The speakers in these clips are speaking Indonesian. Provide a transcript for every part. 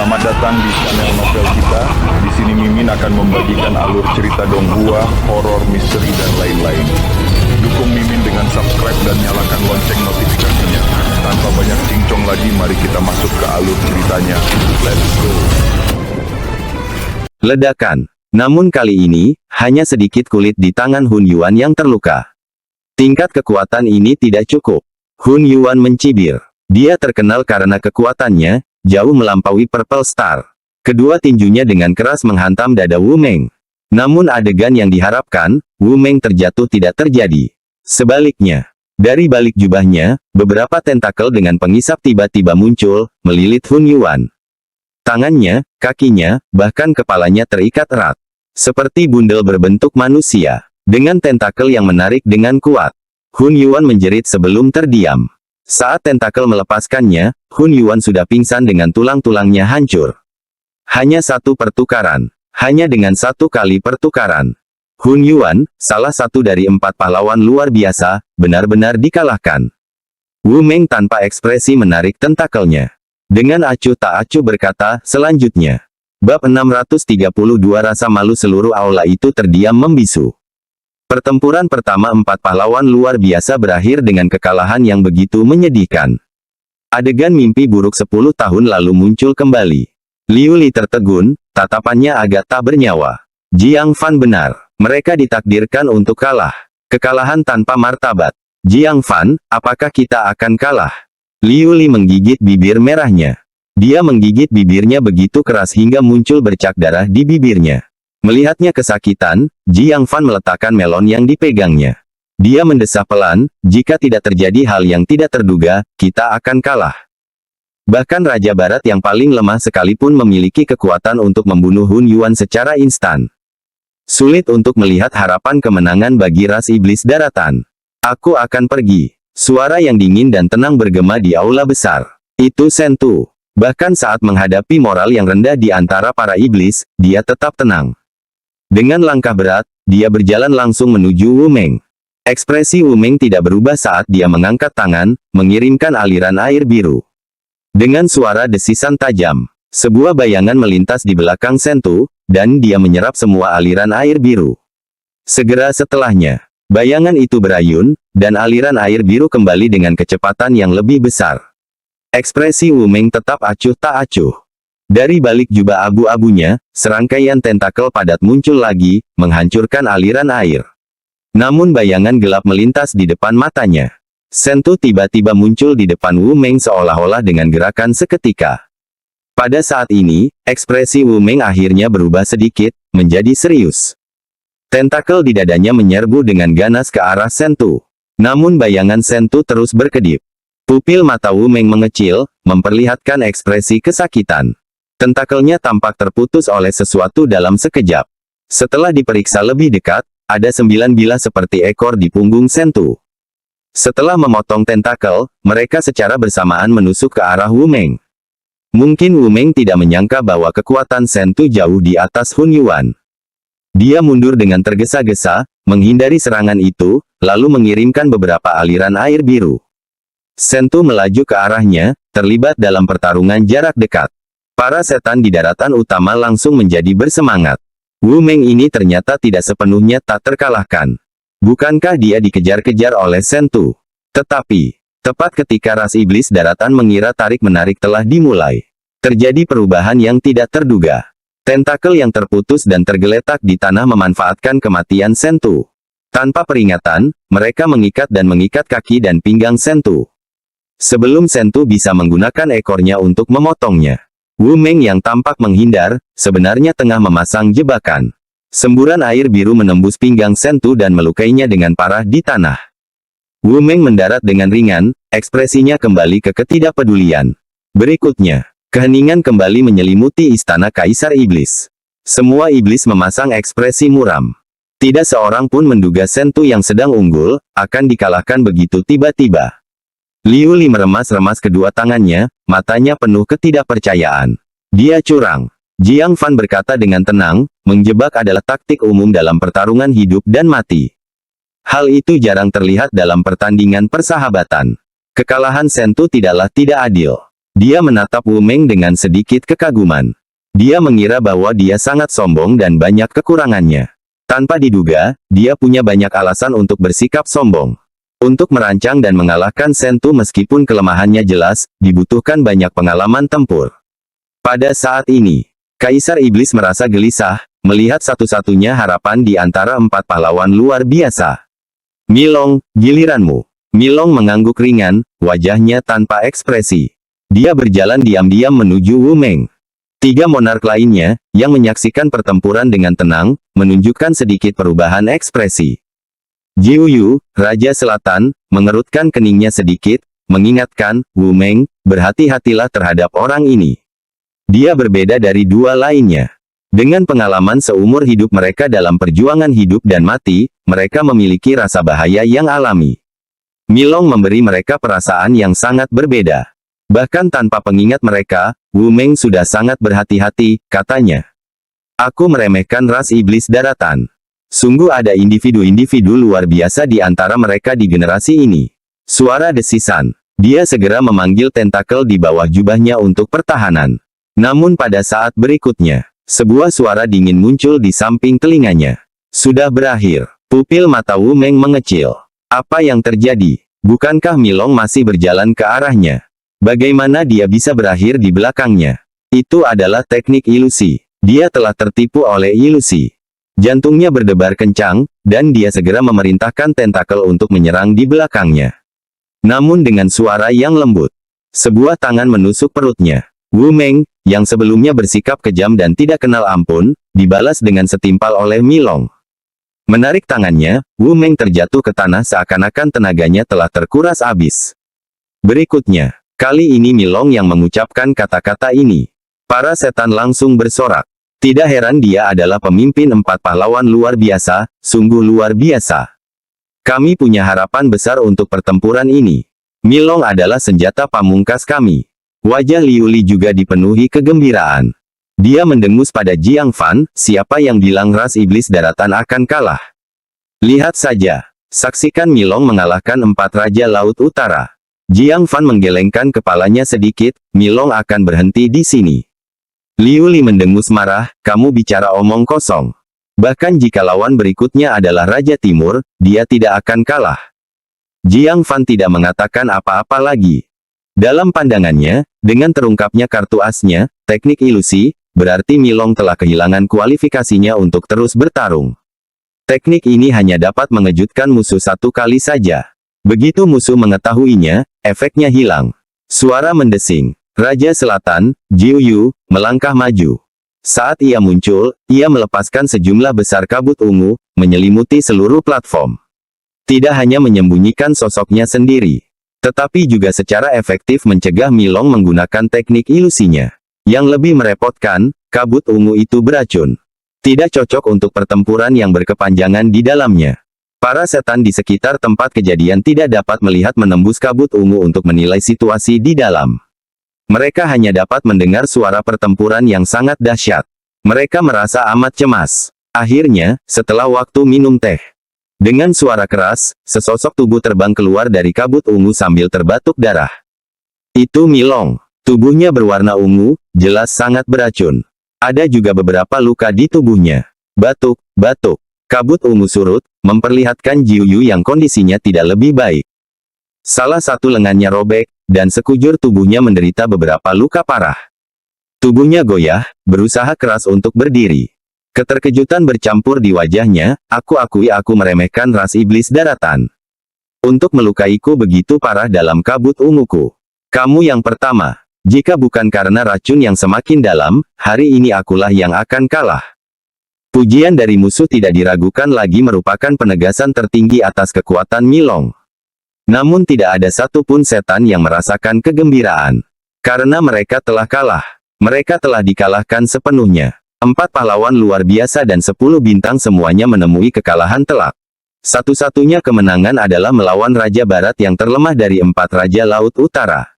Selamat datang di channel novel kita. Di sini Mimin akan membagikan alur cerita donghua, horor, misteri, dan lain-lain. Dukung Mimin dengan subscribe dan nyalakan lonceng notifikasinya. Tanpa banyak cincong lagi, mari kita masuk ke alur ceritanya. Let's go. Ledakan. Namun kali ini, hanya sedikit kulit di tangan Hun Yuan yang terluka. Tingkat kekuatan ini tidak cukup. Hun Yuan mencibir. Dia terkenal karena kekuatannya jauh melampaui Purple Star. Kedua tinjunya dengan keras menghantam dada Wu Meng. Namun adegan yang diharapkan, Wu Meng terjatuh tidak terjadi. Sebaliknya, dari balik jubahnya, beberapa tentakel dengan pengisap tiba-tiba muncul, melilit Hun Yuan. Tangannya, kakinya, bahkan kepalanya terikat erat. Seperti bundel berbentuk manusia. Dengan tentakel yang menarik dengan kuat. Hun Yuan menjerit sebelum terdiam. Saat tentakel melepaskannya, Hun Yuan sudah pingsan dengan tulang-tulangnya hancur. Hanya satu pertukaran. Hanya dengan satu kali pertukaran. Hun Yuan, salah satu dari 4 pahlawan luar biasa, benar-benar dikalahkan. Wu Meng tanpa ekspresi menarik tentakelnya. Dengan acuh tak acuh berkata, selanjutnya. Bab 632 rasa malu seluruh aula itu terdiam membisu. Pertempuran pertama 4 pahlawan luar biasa berakhir dengan kekalahan yang begitu menyedihkan. Adegan mimpi buruk 10 tahun lalu muncul kembali. Liu Li tertegun, tatapannya agak tak bernyawa. Jiang Fan benar, mereka ditakdirkan untuk kalah. Kekalahan tanpa martabat. Jiang Fan, apakah kita akan kalah? Liu Li menggigit bibir merahnya. Dia menggigit bibirnya begitu keras hingga muncul bercak darah di bibirnya. Melihatnya kesakitan, Jiang Fan meletakkan melon yang dipegangnya. Dia mendesah pelan, jika tidak terjadi hal yang tidak terduga, kita akan kalah. Bahkan Raja Barat yang paling lemah sekalipun memiliki kekuatan untuk membunuh Hun Yuan secara instan. Sulit untuk melihat harapan kemenangan bagi ras iblis daratan. Aku akan pergi. Suara yang dingin dan tenang bergema di aula besar. Itu Sentu. Bahkan saat menghadapi moral yang rendah di antara para iblis, dia tetap tenang. Dengan langkah berat, dia berjalan langsung menuju Wu Meng. Ekspresi Wu Meng tidak berubah saat dia mengangkat tangan, mengirimkan aliran air biru. Dengan suara desisan tajam, sebuah bayangan melintas di belakang Sentu, dan dia menyerap semua aliran air biru. Segera setelahnya, bayangan itu berayun, dan aliran air biru kembali dengan kecepatan yang lebih besar. Ekspresi Wu Meng tetap acuh tak acuh. Dari balik jubah abu-abunya, serangkaian tentakel padat muncul lagi, menghancurkan aliran air. Namun bayangan gelap melintas di depan matanya. Sentu tiba-tiba muncul di depan Wu Meng seolah-olah dengan gerakan seketika. Pada saat ini, ekspresi Wu Meng akhirnya berubah sedikit, menjadi serius. Tentakel di dadanya menyerbu dengan ganas ke arah Sentu. Namun bayangan Sentu terus berkedip. Pupil mata Wu Meng mengecil, memperlihatkan ekspresi kesakitan. Tentakelnya tampak terputus oleh sesuatu dalam sekejap. Setelah diperiksa lebih dekat, ada 9 bilah seperti ekor di punggung Sentu. Setelah memotong tentakel, mereka secara bersamaan menusuk ke arah Wu Meng. Mungkin Wu Meng tidak menyangka bahwa kekuatan Sentu jauh di atas Hun Yuan. Dia mundur dengan tergesa-gesa, menghindari serangan itu, lalu mengirimkan beberapa aliran air biru. Sentu melaju ke arahnya, terlibat dalam pertarungan jarak dekat. Para setan di daratan utama langsung menjadi bersemangat. Wu Meng ini ternyata tidak sepenuhnya tak terkalahkan. Bukankah dia dikejar-kejar oleh Sentu? Tetapi, tepat ketika ras iblis daratan mengira tarik-menarik telah dimulai, terjadi perubahan yang tidak terduga. Tentakel yang terputus dan tergeletak di tanah memanfaatkan kematian Sentu. Tanpa peringatan, mereka mengikat dan mengikat kaki dan pinggang Sentu. Sebelum Sentu bisa menggunakan ekornya untuk memotongnya, Wu Meng yang tampak menghindar, sebenarnya tengah memasang jebakan. Semburan air biru menembus pinggang Sentu dan melukainya dengan parah di tanah. Wu Meng mendarat dengan ringan, ekspresinya kembali ke ketidakpedulian. Berikutnya, keheningan kembali menyelimuti istana Kaisar Iblis. Semua iblis memasang ekspresi muram. Tidak seorang pun menduga Sentu yang sedang unggul, akan dikalahkan begitu tiba-tiba. Liu Li meremas-remas kedua tangannya, matanya penuh ketidakpercayaan. Dia curang. Jiang Fan berkata dengan tenang, menjebak adalah taktik umum dalam pertarungan hidup dan mati. Hal itu jarang terlihat dalam pertandingan persahabatan. Kekalahan Sentu tidaklah tidak adil. Dia menatap Wu Meng dengan sedikit kekaguman. Dia mengira bahwa dia sangat sombong dan banyak kekurangannya. Tanpa diduga, dia punya banyak alasan untuk bersikap sombong. Untuk merancang dan mengalahkan Sentu meskipun kelemahannya jelas, dibutuhkan banyak pengalaman tempur. Pada saat ini, Kaisar Iblis merasa gelisah, melihat satu-satunya harapan di antara 4 pahlawan luar biasa. Milong, giliranmu. Milong mengangguk ringan, wajahnya tanpa ekspresi. Dia berjalan diam-diam menuju Wu Meng. 3 monark lainnya, yang menyaksikan pertempuran dengan tenang, menunjukkan sedikit perubahan ekspresi. Jiu Yu, Raja Selatan, mengerutkan keningnya sedikit, mengingatkan, Wu Meng, berhati-hatilah terhadap orang ini. Dia berbeda dari 2 lainnya. Dengan pengalaman seumur hidup mereka dalam perjuangan hidup dan mati, mereka memiliki rasa bahaya yang alami. Milong memberi mereka perasaan yang sangat berbeda. Bahkan tanpa pengingat mereka, Wu Meng sudah sangat berhati-hati, katanya. Aku meremehkan ras iblis daratan. Sungguh ada individu-individu luar biasa di antara mereka di generasi ini. Suara desisan. Dia segera memanggil tentakel di bawah jubahnya untuk pertahanan. Namun pada saat berikutnya, sebuah suara dingin muncul di samping telinganya. Sudah berakhir. Pupil mata Wu Meng mengecil. Apa yang terjadi? Bukankah Milong masih berjalan ke arahnya? Bagaimana dia bisa berakhir di belakangnya? Itu adalah teknik ilusi. Dia telah tertipu oleh ilusi. Jantungnya berdebar kencang, dan dia segera memerintahkan tentakel untuk menyerang di belakangnya. Namun dengan suara yang lembut, sebuah tangan menusuk perutnya. Wu Meng, yang sebelumnya bersikap kejam dan tidak kenal ampun, dibalas dengan setimpal oleh Milong. Menarik tangannya, Wu Meng terjatuh ke tanah seakan-akan tenaganya telah terkuras habis. Berikutnya, kali ini Milong yang mengucapkan kata-kata ini. Para setan langsung bersorak. Tidak heran dia adalah pemimpin 4 pahlawan luar biasa, sungguh luar biasa. Kami punya harapan besar untuk pertempuran ini. Milong adalah senjata pamungkas kami. Wajah Liu Li juga dipenuhi kegembiraan. Dia mendengus pada Jiang Fan, siapa yang bilang ras iblis daratan akan kalah? Lihat saja. Saksikan Milong mengalahkan 4 Raja Laut Utara. Jiang Fan menggelengkan kepalanya sedikit, Milong akan berhenti di sini. Liu Li mendengus marah, kamu bicara omong kosong. Bahkan jika lawan berikutnya adalah Raja Timur, dia tidak akan kalah. Jiang Fan tidak mengatakan apa-apa lagi. Dalam pandangannya, dengan terungkapnya kartu asnya, teknik ilusi, berarti Milong telah kehilangan kualifikasinya untuk terus bertarung. Teknik ini hanya dapat mengejutkan musuh 1 kali saja. Begitu musuh mengetahuinya, efeknya hilang. Suara mendesing. Raja Selatan, Jiu Yu, melangkah maju. Saat ia muncul, ia melepaskan sejumlah besar kabut ungu, menyelimuti seluruh platform. Tidak hanya menyembunyikan sosoknya sendiri, tetapi juga secara efektif mencegah Milong menggunakan teknik ilusinya. Yang lebih merepotkan, kabut ungu itu beracun. Tidak cocok untuk pertempuran yang berkepanjangan di dalamnya. Para setan di sekitar tempat kejadian tidak dapat melihat menembus kabut ungu untuk menilai situasi di dalam. Mereka hanya dapat mendengar suara pertempuran yang sangat dahsyat. Mereka merasa amat cemas. Akhirnya, setelah waktu minum teh, dengan suara keras, sesosok tubuh terbang keluar dari kabut ungu sambil terbatuk darah. Itu Milong. Tubuhnya berwarna ungu, jelas sangat beracun. Ada juga beberapa luka di tubuhnya. Batuk, batuk. Kabut ungu surut, memperlihatkan Jiu Yu yang kondisinya tidak lebih baik. Salah satu lengannya robek, dan sekujur tubuhnya menderita beberapa luka parah. Tubuhnya goyah, berusaha keras untuk berdiri. Keterkejutan bercampur di wajahnya, aku akui aku meremehkan ras iblis daratan. Untuk melukaiku begitu parah dalam kabut unguku. Kamu yang pertama. Jika bukan karena racun yang semakin dalam, hari ini akulah yang akan kalah. Pujian dari musuh tidak diragukan lagi merupakan penegasan tertinggi atas kekuatan Milong. Namun tidak ada satupun setan yang merasakan kegembiraan. Karena mereka telah kalah. Mereka telah dikalahkan sepenuhnya. 4 pahlawan luar biasa dan 10 bintang semuanya menemui kekalahan telak. Satu-satunya kemenangan adalah melawan Raja Barat yang terlemah dari 4 Raja Laut Utara.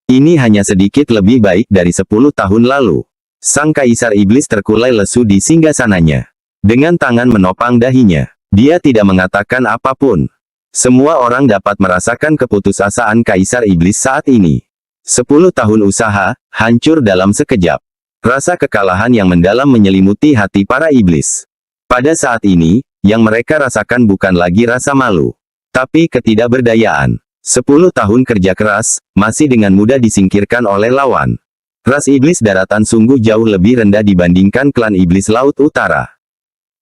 Ini hanya sedikit lebih baik dari 10 tahun lalu. Sang Kaisar Iblis terkulai lesu di singgasananya. Dengan tangan menopang dahinya, dia tidak mengatakan apapun. Semua orang dapat merasakan keputusasaan Kaisar Iblis saat ini. 10 tahun usaha, hancur dalam sekejap. Rasa kekalahan yang mendalam menyelimuti hati para iblis. Pada saat ini, yang mereka rasakan bukan lagi rasa malu, tapi ketidakberdayaan. 10 tahun kerja keras, masih dengan mudah disingkirkan oleh lawan. Ras iblis daratan sungguh jauh lebih rendah dibandingkan klan iblis Laut Utara.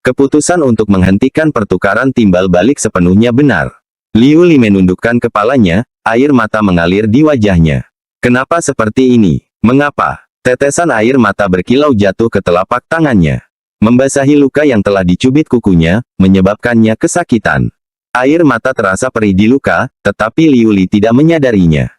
Keputusan untuk menghentikan pertukaran timbal balik sepenuhnya benar. Liu Li menundukkan kepalanya, air mata mengalir di wajahnya. Kenapa seperti ini? Mengapa? Tetesan air mata berkilau jatuh ke telapak tangannya. Membasahi luka yang telah dicubit kukunya, menyebabkannya kesakitan. Air mata terasa perih di luka, tetapi Liu Li tidak menyadarinya.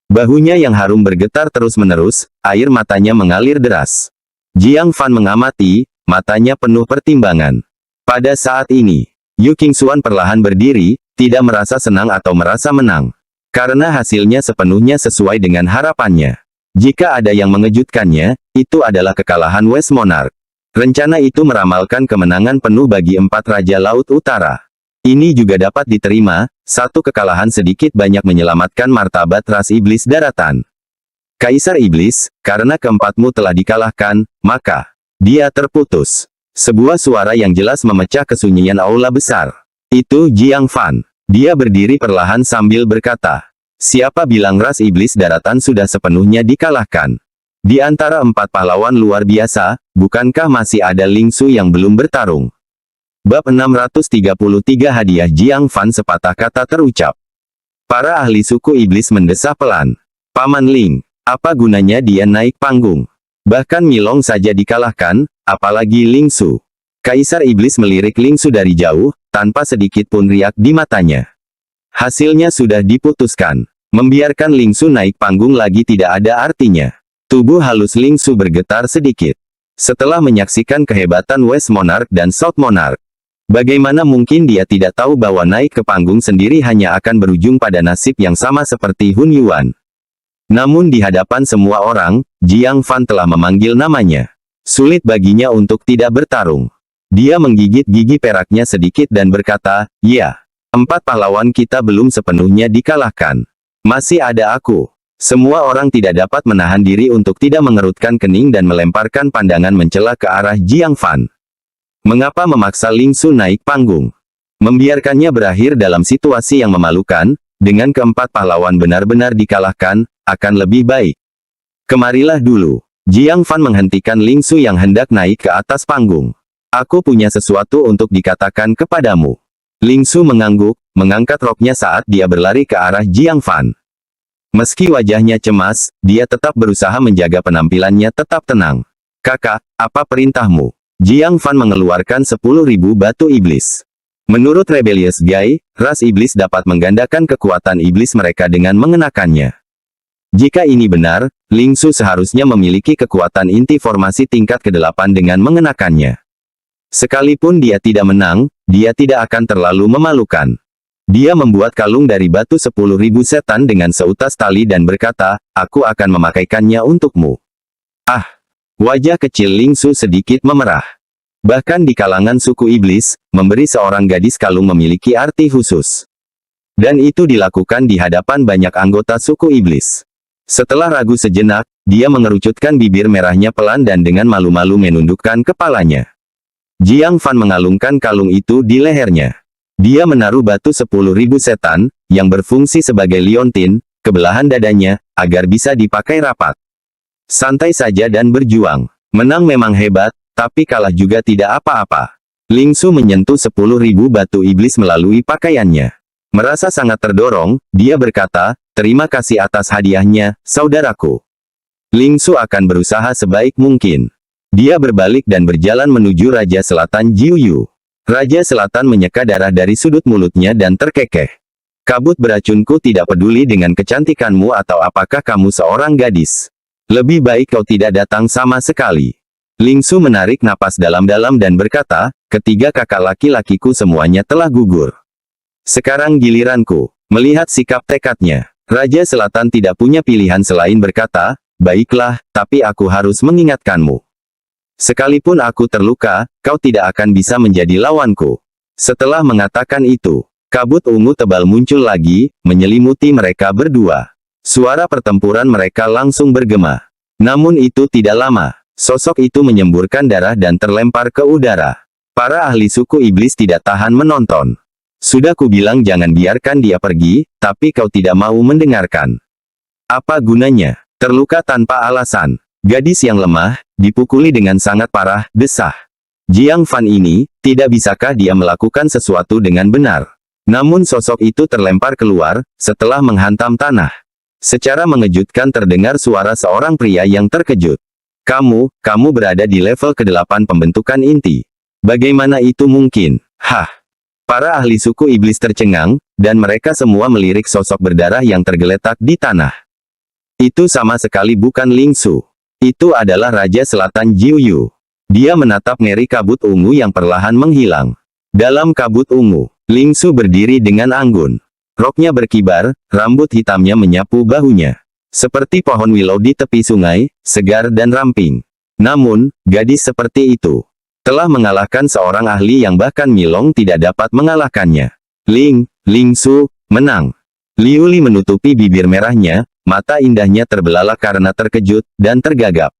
Bahunya yang harum bergetar terus-menerus, air matanya mengalir deras. Jiang Fan mengamati, matanya penuh pertimbangan. Pada saat ini, Yu Qingxuan perlahan berdiri, tidak merasa senang atau merasa menang. Karena hasilnya sepenuhnya sesuai dengan harapannya. Jika ada yang mengejutkannya, itu adalah kekalahan West Monarch. Rencana itu meramalkan kemenangan penuh bagi 4 Raja Laut Utara. Ini juga dapat diterima, satu kekalahan sedikit banyak menyelamatkan martabat ras iblis daratan. Kaisar Iblis, karena keempatmu telah dikalahkan, maka dia terputus. Sebuah suara yang jelas memecah kesunyian aula besar. Itu Jiang Fan. Dia berdiri perlahan sambil berkata, siapa bilang ras iblis daratan sudah sepenuhnya dikalahkan? Di antara 4 pahlawan luar biasa, bukankah masih ada Ling Su yang belum bertarung? Bab 633 hadiah Jiang Fan sepatah kata terucap. Para ahli suku iblis mendesah pelan. Paman Ling, apa gunanya dia naik panggung? Bahkan Milong saja dikalahkan, apalagi Ling Su. Kaisar iblis melirik Ling Su dari jauh, tanpa sedikit pun riak di matanya. Hasilnya sudah diputuskan. Membiarkan Ling Su naik panggung lagi tidak ada artinya. Tubuh halus Ling Su bergetar sedikit. Setelah menyaksikan kehebatan West Monarch dan South Monarch, bagaimana mungkin dia tidak tahu bahwa naik ke panggung sendiri hanya akan berujung pada nasib yang sama seperti Hun Yuan. Namun di hadapan semua orang, Jiang Fan telah memanggil namanya. Sulit baginya untuk tidak bertarung. Dia menggigit gigi peraknya sedikit dan berkata, ya, 4 pahlawan kita belum sepenuhnya dikalahkan. Masih ada aku. Semua orang tidak dapat menahan diri untuk tidak mengerutkan kening dan melemparkan pandangan mencela ke arah Jiang Fan. Mengapa memaksa Ling Su naik panggung? Membiarkannya berakhir dalam situasi yang memalukan, dengan keempat pahlawan benar-benar dikalahkan, akan lebih baik. Kemarilah dulu. Jiang Fan menghentikan Ling Su yang hendak naik ke atas panggung. Aku punya sesuatu untuk dikatakan kepadamu. Ling Su mengangguk, mengangkat roknya saat dia berlari ke arah Jiang Fan. Meski wajahnya cemas, dia tetap berusaha menjaga penampilannya tetap tenang. Kakak, apa perintahmu? Jiang Fan mengeluarkan 10.000 batu iblis. Menurut Rebellious Guy, ras iblis dapat menggandakan kekuatan iblis mereka dengan mengenakannya. Jika ini benar, Ling Su seharusnya memiliki kekuatan inti formasi tingkat ke-8 dengan mengenakannya. Sekalipun dia tidak menang, dia tidak akan terlalu memalukan. Dia membuat kalung dari batu 10.000 setan dengan seutas tali dan berkata, aku akan memakaikannya untukmu. Ah! Wajah kecil Ling Su sedikit memerah. Bahkan di kalangan suku iblis, memberi seorang gadis kalung memiliki arti khusus. Dan itu dilakukan di hadapan banyak anggota suku iblis. Setelah ragu sejenak, dia mengerucutkan bibir merahnya pelan dan dengan malu-malu menundukkan kepalanya. Jiang Fan mengalungkan kalung itu di lehernya. Dia menaruh batu 10.000 setan, yang berfungsi sebagai liontin, ke belahan dadanya, agar bisa dipakai rapat. Santai saja dan berjuang. Menang memang hebat, tapi kalah juga tidak apa-apa. Ling Su menyentuh 10.000 batu iblis melalui pakaiannya. Merasa sangat terdorong, dia berkata, terima kasih atas hadiahnya, saudaraku. Ling Su akan berusaha sebaik mungkin. Dia berbalik dan berjalan menuju Raja Selatan Jiuyu. Raja Selatan menyeka darah dari sudut mulutnya dan terkekeh. Kabut beracunku tidak peduli dengan kecantikanmu atau apakah kamu seorang gadis. Lebih baik kau tidak datang sama sekali. Ling Su menarik napas dalam-dalam dan berkata, ketiga kakak laki-lakiku semuanya telah gugur. Sekarang giliranku. Melihat sikap tekadnya, Raja Selatan tidak punya pilihan selain berkata, baiklah, tapi aku harus mengingatkanmu. Sekalipun aku terluka, kau tidak akan bisa menjadi lawanku. Setelah mengatakan itu, kabut ungu tebal muncul lagi, menyelimuti mereka berdua. Suara pertempuran mereka langsung bergema. Namun itu tidak lama. Sosok itu menyemburkan darah dan terlempar ke udara. Para ahli suku iblis tidak tahan menonton. Sudah kubilang jangan biarkan dia pergi, tapi kau tidak mau mendengarkan. Apa gunanya? Terluka tanpa alasan. Gadis yang lemah, dipukuli dengan sangat parah, desah. Jiang Fan ini, tidak bisakah dia melakukan sesuatu dengan benar? Namun sosok itu terlempar keluar, setelah menghantam tanah. Secara mengejutkan terdengar suara seorang pria yang terkejut. Kamu berada di level ke-8 pembentukan inti. Bagaimana itu mungkin? Hah! Para ahli suku iblis tercengang, dan mereka semua melirik sosok berdarah yang tergeletak di tanah. Itu sama sekali bukan Ling Su. Itu adalah Raja Selatan Jiu Yu. Dia menatap ngeri kabut ungu yang perlahan menghilang. Dalam kabut ungu, Ling Su berdiri dengan anggun. Roknya berkibar, rambut hitamnya menyapu bahunya. Seperti pohon willow di tepi sungai, segar dan ramping. Namun, gadis seperti itu telah mengalahkan seorang ahli yang bahkan Milong tidak dapat mengalahkannya. Ling Su, menang. Liu Li menutupi bibir merahnya, mata indahnya terbelalak karena terkejut, dan tergagap.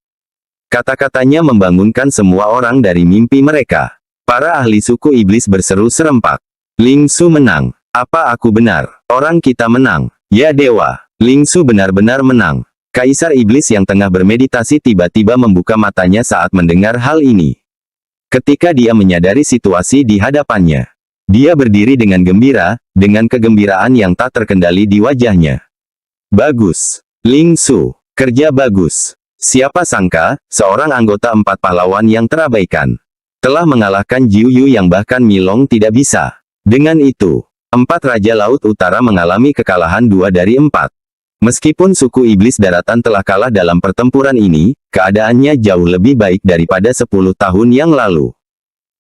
Kata-katanya membangunkan semua orang dari mimpi mereka. Para ahli suku iblis berseru serempak. Ling Su menang. Apa aku benar? Orang kita menang. Ya dewa. Ling Su benar-benar menang. Kaisar iblis yang tengah bermeditasi tiba-tiba membuka matanya saat mendengar hal ini. Ketika dia menyadari situasi di hadapannya, dia berdiri dengan gembira, dengan kegembiraan yang tak terkendali di wajahnya. Bagus. Ling Su. Kerja bagus. Siapa sangka, seorang anggota 4 pahlawan yang terabaikan telah mengalahkan Jiu Yu yang bahkan Milong tidak bisa. Dengan itu, 4 Raja Laut Utara mengalami kekalahan 2 dari 4. Meskipun suku iblis daratan telah kalah dalam pertempuran ini, keadaannya jauh lebih baik daripada 10 tahun yang lalu.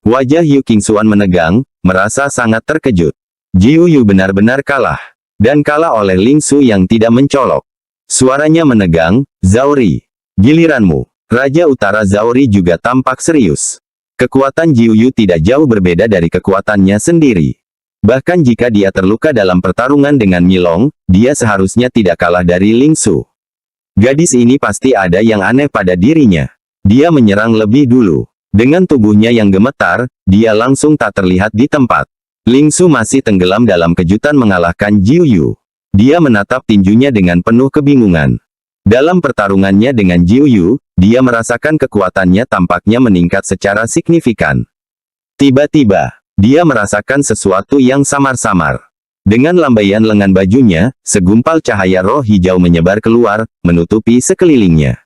Wajah Yu Qingxuan menegang, merasa sangat terkejut. Jiu Yu benar-benar kalah. Dan kalah oleh Ling Su yang tidak mencolok. Suaranya menegang, Zaori. Giliranmu. Raja Utara Zaori juga tampak serius. Kekuatan Jiu Yu tidak jauh berbeda dari kekuatannya sendiri. Bahkan jika dia terluka dalam pertarungan dengan Milong, dia seharusnya tidak kalah dari Ling Su. Gadis ini pasti ada yang aneh pada dirinya. Dia menyerang lebih dulu. Dengan tubuhnya yang gemetar, dia langsung tak terlihat di tempat. Ling Su masih tenggelam dalam kejutan mengalahkan Jiu Yu. Dia menatap tinjunya dengan penuh kebingungan. Dalam pertarungannya dengan Jiu Yu, dia merasakan kekuatannya tampaknya meningkat secara signifikan. Tiba-tiba, dia merasakan sesuatu yang samar-samar. Dengan lambaian lengan bajunya, segumpal cahaya roh hijau menyebar keluar, menutupi sekelilingnya.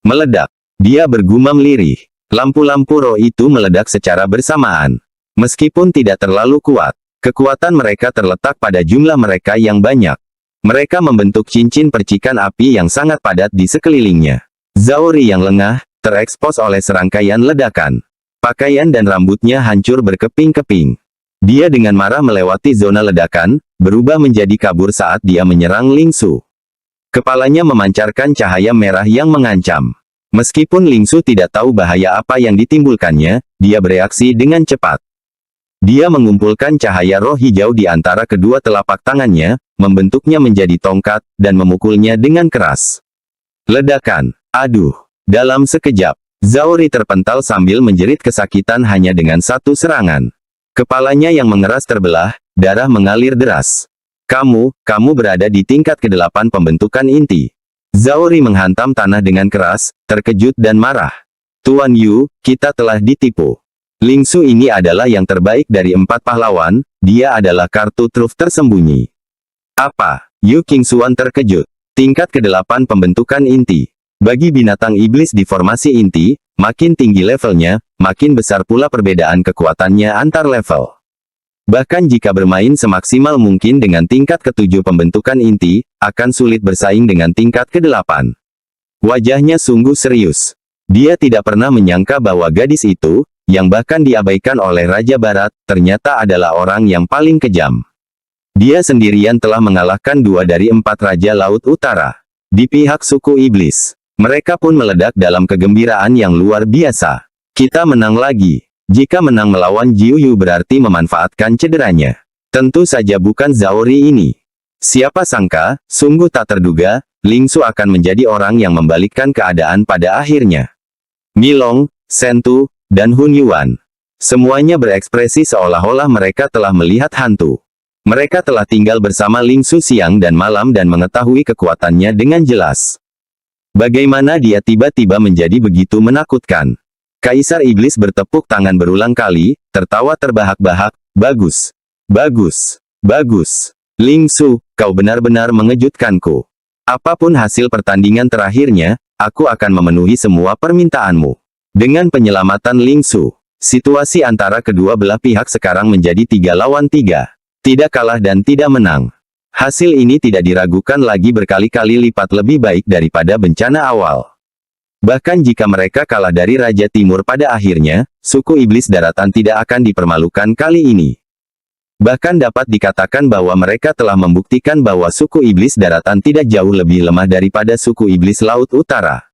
Meledak. Dia bergumam lirih. Lampu-lampu roh itu meledak secara bersamaan. Meskipun tidak terlalu kuat, kekuatan mereka terletak pada jumlah mereka yang banyak. Mereka membentuk cincin percikan api yang sangat padat di sekelilingnya. Zaori yang lengah, terekspos oleh serangkaian ledakan. Pakaian dan rambutnya hancur berkeping-keping. Dia dengan marah melewati zona ledakan, berubah menjadi kabur saat dia menyerang Ling Su. Kepalanya memancarkan cahaya merah yang mengancam. Meskipun Ling Su tidak tahu bahaya apa yang ditimbulkannya, dia bereaksi dengan cepat. Dia mengumpulkan cahaya roh hijau di antara kedua telapak tangannya, membentuknya menjadi tongkat, dan memukulnya dengan keras. Ledakan. Aduh. Dalam sekejap, Zaori terpental sambil menjerit kesakitan hanya dengan satu serangan. Kepalanya yang mengeras terbelah, darah mengalir deras. Kamu berada di tingkat ke-8 pembentukan inti. Zaori menghantam tanah dengan keras, terkejut dan marah. Tuan Yu, kita telah ditipu. Ling Su ini adalah yang terbaik dari 4 pahlawan, dia adalah kartu truf tersembunyi. Apa? Yu Qingxuan terkejut. Tingkat ke-8 pembentukan inti. Bagi binatang iblis di formasi inti, makin tinggi levelnya, makin besar pula perbedaan kekuatannya antar level. Bahkan jika bermain semaksimal mungkin dengan tingkat ke-7 pembentukan inti, akan sulit bersaing dengan tingkat ke-8. Wajahnya sungguh serius. Dia tidak pernah menyangka bahwa gadis itu, yang bahkan diabaikan oleh Raja Barat, ternyata adalah orang yang paling kejam. Dia sendirian telah mengalahkan 2 dari 4 Raja Laut Utara. Di pihak suku iblis, mereka pun meledak dalam kegembiraan yang luar biasa. Kita menang lagi. Jika menang melawan Jiu Yu berarti memanfaatkan cederanya. Tentu saja bukan Zaori ini. Siapa sangka, sungguh tak terduga, Ling Su akan menjadi orang yang membalikkan keadaan pada akhirnya. Milong, Sentu, dan Hun Yuan. Semuanya berekspresi seolah-olah mereka telah melihat hantu. Mereka telah tinggal bersama Ling Su siang dan malam dan mengetahui kekuatannya dengan jelas. Bagaimana dia tiba-tiba menjadi begitu menakutkan? Kaisar Iblis bertepuk tangan berulang kali, tertawa terbahak-bahak. Bagus. Bagus. Bagus. Ling Su, kau benar-benar mengejutkanku. Apapun hasil pertandingan terakhirnya, aku akan memenuhi semua permintaanmu. Dengan penyelamatan Ling Su, situasi antara kedua belah pihak sekarang menjadi 3 lawan 3. Tidak kalah dan tidak menang. Hasil ini tidak diragukan lagi berkali-kali lipat lebih baik daripada bencana awal. Bahkan jika mereka kalah dari Raja Timur pada akhirnya, suku Iblis Daratan tidak akan dipermalukan kali ini. Bahkan dapat dikatakan bahwa mereka telah membuktikan bahwa suku Iblis Daratan tidak jauh lebih lemah daripada suku Iblis Laut Utara.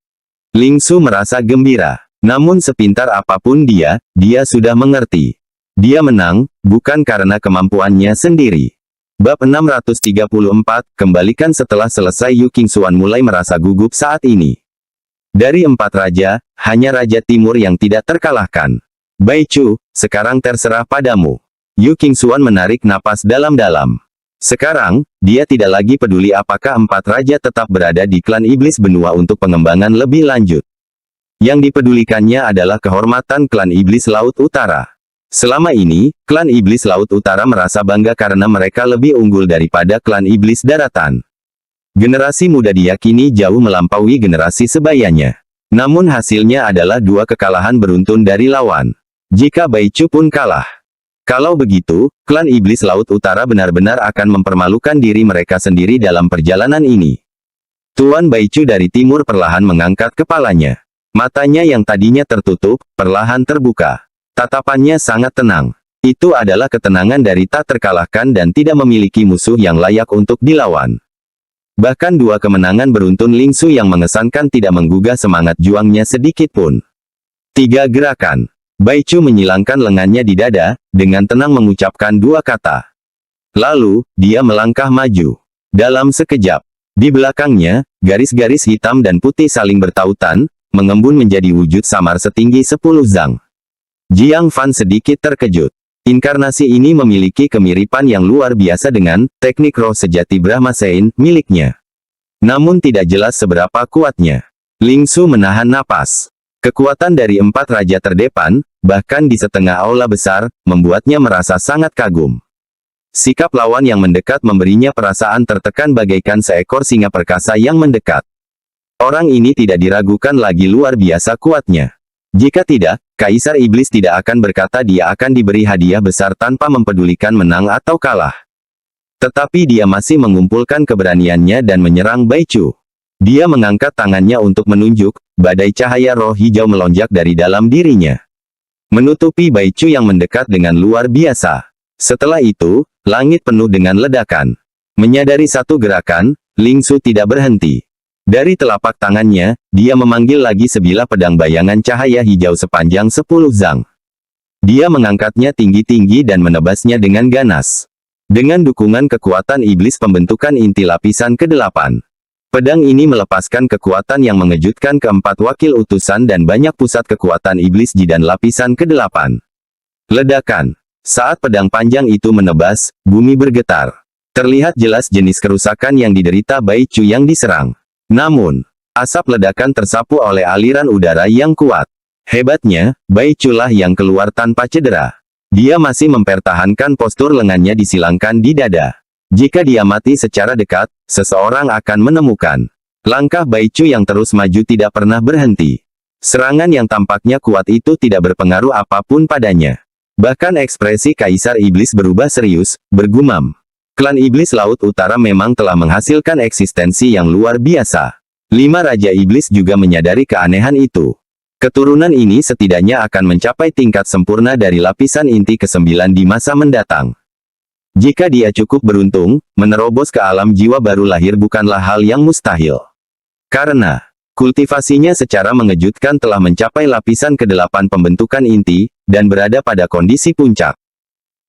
Ling Su merasa gembira. Namun sepintar apapun dia sudah mengerti. Dia menang, bukan karena kemampuannya sendiri. Bab 634, kembalikan. Setelah selesai, Yu Qingxuan mulai merasa gugup saat ini. Dari 4 raja, hanya Raja Timur yang tidak terkalahkan. Bai Chu, sekarang terserah padamu. Yu Qingxuan menarik napas dalam-dalam. Sekarang, dia tidak lagi peduli apakah 4 raja tetap berada di klan Iblis Benua untuk pengembangan lebih lanjut. Yang dipedulikannya adalah kehormatan klan Iblis Laut Utara. Selama ini, klan Iblis Laut Utara merasa bangga karena mereka lebih unggul daripada klan Iblis Daratan. Generasi muda diyakini jauh melampaui generasi sebayanya. Namun hasilnya adalah 2 kekalahan beruntun dari lawan. Jika Bai Chu pun kalah. Kalau begitu, klan Iblis Laut Utara benar-benar akan mempermalukan diri mereka sendiri dalam perjalanan ini. Tuan Bai Chu dari timur perlahan mengangkat kepalanya. Matanya yang tadinya tertutup, perlahan terbuka. Tatapannya sangat tenang. Itu adalah ketenangan dari tak terkalahkan dan tidak memiliki musuh yang layak untuk dilawan. Bahkan 2 kemenangan beruntun Ling Su yang mengesankan tidak menggugah semangat juangnya sedikit pun. 3 gerakan. Bai Chu menyilangkan lengannya di dada, dengan tenang mengucapkan 2 kata. Lalu, dia melangkah maju. Dalam sekejap, di belakangnya, garis-garis hitam dan putih saling bertautan, mengembun menjadi wujud samar setinggi 10 zang. Jiang Fan sedikit terkejut. Inkarnasi ini memiliki kemiripan yang luar biasa dengan teknik roh sejati Brahma Sein miliknya. Namun tidak jelas seberapa kuatnya. Ling Su menahan napas. Kekuatan dari 4 raja terdepan, bahkan di setengah aula besar, membuatnya merasa sangat kagum. Sikap lawan yang mendekat memberinya perasaan tertekan bagaikan seekor singa perkasa yang mendekat. Orang ini tidak diragukan lagi luar biasa kuatnya. Jika tidak, Kaisar Iblis tidak akan berkata dia akan diberi hadiah besar tanpa mempedulikan menang atau kalah. Tetapi dia masih mengumpulkan keberaniannya dan menyerang Bai Chu. Dia mengangkat tangannya untuk menunjuk, badai cahaya roh hijau melonjak dari dalam dirinya. Menutupi Bai Chu yang mendekat dengan luar biasa. Setelah itu, langit penuh dengan ledakan. Menyadari satu gerakan, Ling Su tidak berhenti. Dari telapak tangannya, dia memanggil lagi sebilah pedang bayangan cahaya hijau sepanjang 10 zang. Dia mengangkatnya tinggi-tinggi dan menebasnya dengan ganas. Dengan dukungan kekuatan iblis pembentukan inti lapisan ke-8. Pedang ini melepaskan kekuatan yang mengejutkan keempat wakil utusan dan banyak pusat kekuatan iblis jidan lapisan ke-8. Ledakan. Saat pedang panjang itu menebas, bumi bergetar. Terlihat jelas jenis kerusakan yang diderita Bai Chu yang diserang. Namun, asap ledakan tersapu oleh aliran udara yang kuat. Hebatnya, Bai Chu lah yang keluar tanpa cedera. Dia masih mempertahankan postur lengannya disilangkan di dada. Jika dia mati secara dekat, seseorang akan menemukan. Langkah Bai Chu yang terus maju tidak pernah berhenti. Serangan yang tampaknya kuat itu tidak berpengaruh apapun padanya. Bahkan ekspresi Kaisar Iblis berubah serius, bergumam. Klan Iblis Laut Utara memang telah menghasilkan eksistensi yang luar biasa. 5 Raja Iblis juga menyadari keanehan itu. Keturunan ini setidaknya akan mencapai tingkat sempurna dari lapisan inti ke-9 di masa mendatang. Jika dia cukup beruntung, menerobos ke alam jiwa baru lahir bukanlah hal yang mustahil. Karena, kultivasinya secara mengejutkan telah mencapai lapisan ke-8 pembentukan inti, dan berada pada kondisi puncak.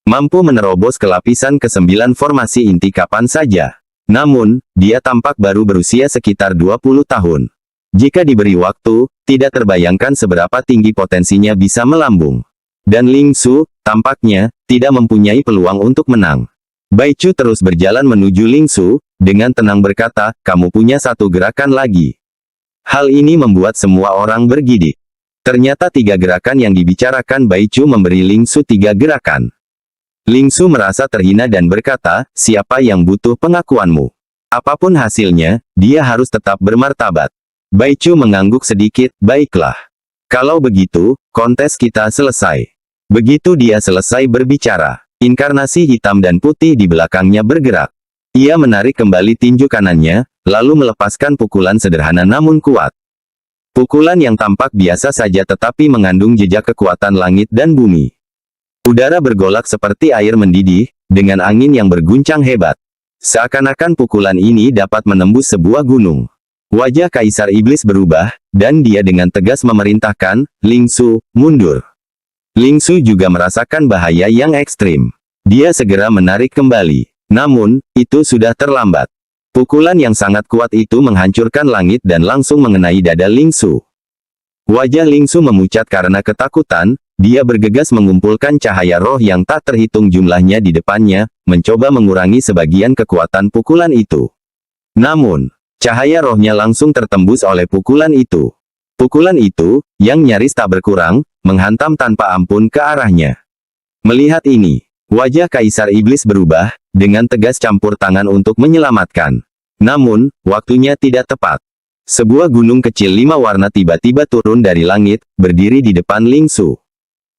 Mampu menerobos ke lapisan ke-9 formasi inti kapan saja. Namun, dia tampak baru berusia sekitar 20 tahun. Jika diberi waktu, tidak terbayangkan seberapa tinggi potensinya bisa melambung. Dan Ling Su, tampaknya, tidak mempunyai peluang untuk menang. Bai Chu terus berjalan menuju Ling Su, dengan tenang berkata, kamu punya satu gerakan lagi. Hal ini membuat semua orang bergidik. Ternyata 3 gerakan yang dibicarakan Bai Chu memberi Ling Su 3 gerakan. Ling Su merasa terhina dan berkata, siapa yang butuh pengakuanmu? Apapun hasilnya, dia harus tetap bermartabat. Bai Chu mengangguk sedikit, baiklah. Kalau begitu, kontes kita selesai. Begitu dia selesai berbicara, inkarnasi hitam dan putih di belakangnya bergerak. Ia menarik kembali tinju kanannya, lalu melepaskan pukulan sederhana namun kuat. Pukulan yang tampak biasa saja tetapi mengandung jejak kekuatan langit dan bumi. Udara bergolak seperti air mendidih, dengan angin yang berguncang hebat. Seakan-akan pukulan ini dapat menembus sebuah gunung. Wajah Kaisar Iblis berubah, dan dia dengan tegas memerintahkan, Ling Su, mundur. Ling Su juga merasakan bahaya yang ekstrim. Dia segera menarik kembali. Namun, itu sudah terlambat. Pukulan yang sangat kuat itu menghancurkan langit dan langsung mengenai dada Ling Su. Wajah Ling Su memucat karena ketakutan, dia bergegas mengumpulkan cahaya roh yang tak terhitung jumlahnya di depannya, mencoba mengurangi sebagian kekuatan pukulan itu. Namun, cahaya rohnya langsung tertembus oleh pukulan itu. Pukulan itu, yang nyaris tak berkurang, menghantam tanpa ampun ke arahnya. Melihat ini, wajah Kaisar Iblis berubah, dengan tegas campur tangan untuk menyelamatkan. Namun, waktunya tidak tepat. Sebuah gunung kecil 5 warna tiba-tiba turun dari langit, berdiri di depan Ling Su.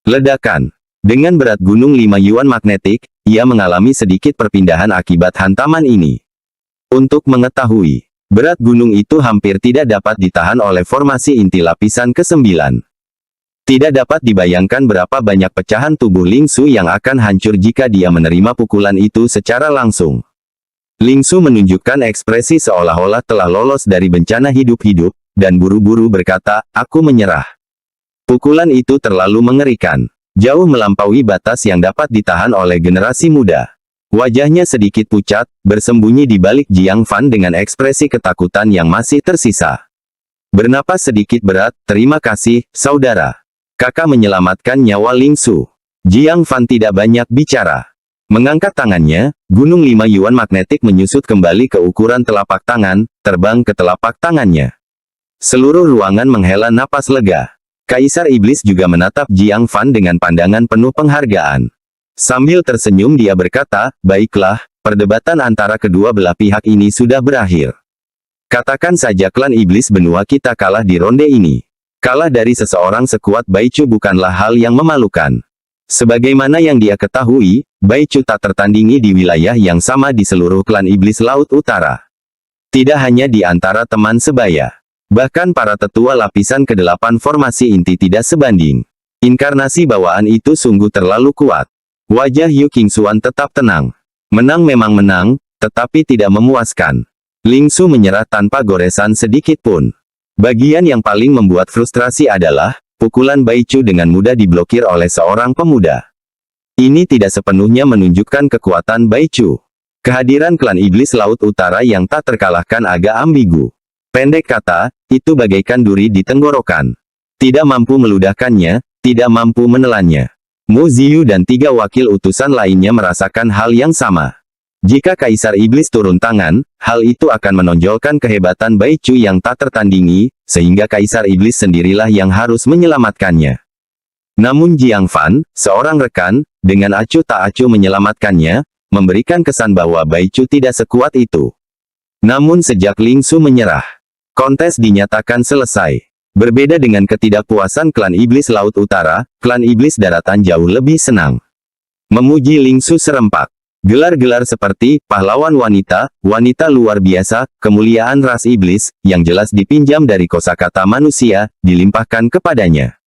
Ledakan. Dengan berat gunung 5 yuan magnetik, ia mengalami sedikit perpindahan akibat hantaman ini. Untuk mengetahui, berat gunung itu hampir tidak dapat ditahan oleh formasi inti lapisan ke-9. Tidak dapat dibayangkan berapa banyak pecahan tubuh Ling Su yang akan hancur jika dia menerima pukulan itu secara langsung. Ling Su menunjukkan ekspresi seolah-olah telah lolos dari bencana hidup-hidup, dan buru-buru berkata, aku menyerah. Pukulan itu terlalu mengerikan. Jauh melampaui batas yang dapat ditahan oleh generasi muda. Wajahnya sedikit pucat, bersembunyi di balik Jiang Fan dengan ekspresi ketakutan yang masih tersisa. Bernapas sedikit berat, terima kasih, saudara. Kakak menyelamatkan nyawa Ling Su. Jiang Fan tidak banyak bicara. Mengangkat tangannya, gunung 5 yuan magnetik menyusut kembali ke ukuran telapak tangan, terbang ke telapak tangannya. Seluruh ruangan menghela napas lega. Kaisar Iblis juga menatap Jiang Fan dengan pandangan penuh penghargaan. Sambil tersenyum dia berkata, baiklah, perdebatan antara kedua belah pihak ini sudah berakhir. Katakan saja klan Iblis benua kita kalah di ronde ini. Kalah dari seseorang sekuat Bai Chu bukanlah hal yang memalukan. Sebagaimana yang dia ketahui, Bai Chu tak tertandingi di wilayah yang sama di seluruh klan Iblis Laut Utara. Tidak hanya di antara teman sebaya. Bahkan para tetua lapisan ke-8 formasi inti tidak sebanding. Inkarnasi bawaan itu sungguh terlalu kuat. Wajah Yu Qingxuan tetap tenang. Menang memang menang, tetapi tidak memuaskan. Ling Su menyerah tanpa goresan sedikit pun. Bagian yang paling membuat frustrasi adalah, pukulan Bai Chu dengan mudah diblokir oleh seorang pemuda. Ini tidak sepenuhnya menunjukkan kekuatan Bai Chu. Kehadiran klan Iblis Laut Utara yang tak terkalahkan agak ambigu. Pendek kata, itu bagaikan duri di tenggorokan. Tidak mampu meludahkannya, tidak mampu menelannya. Mu Ziyu dan 3 wakil utusan lainnya merasakan hal yang sama. Jika Kaisar Iblis turun tangan, hal itu akan menonjolkan kehebatan Bai Chu yang tak tertandingi, sehingga Kaisar Iblis sendirilah yang harus menyelamatkannya. Namun Jiang Fan, seorang rekan, dengan acuh tak acuh menyelamatkannya, memberikan kesan bahwa Bai Chu tidak sekuat itu. Namun sejak Ling Su menyerah, kontes dinyatakan selesai. Berbeda dengan ketidakpuasan klan Iblis Laut Utara, klan Iblis Daratan jauh lebih senang. Memuji Ling Su serempak. Gelar-gelar seperti, pahlawan wanita, wanita luar biasa, kemuliaan ras iblis, yang jelas dipinjam dari kosakata manusia, dilimpahkan kepadanya.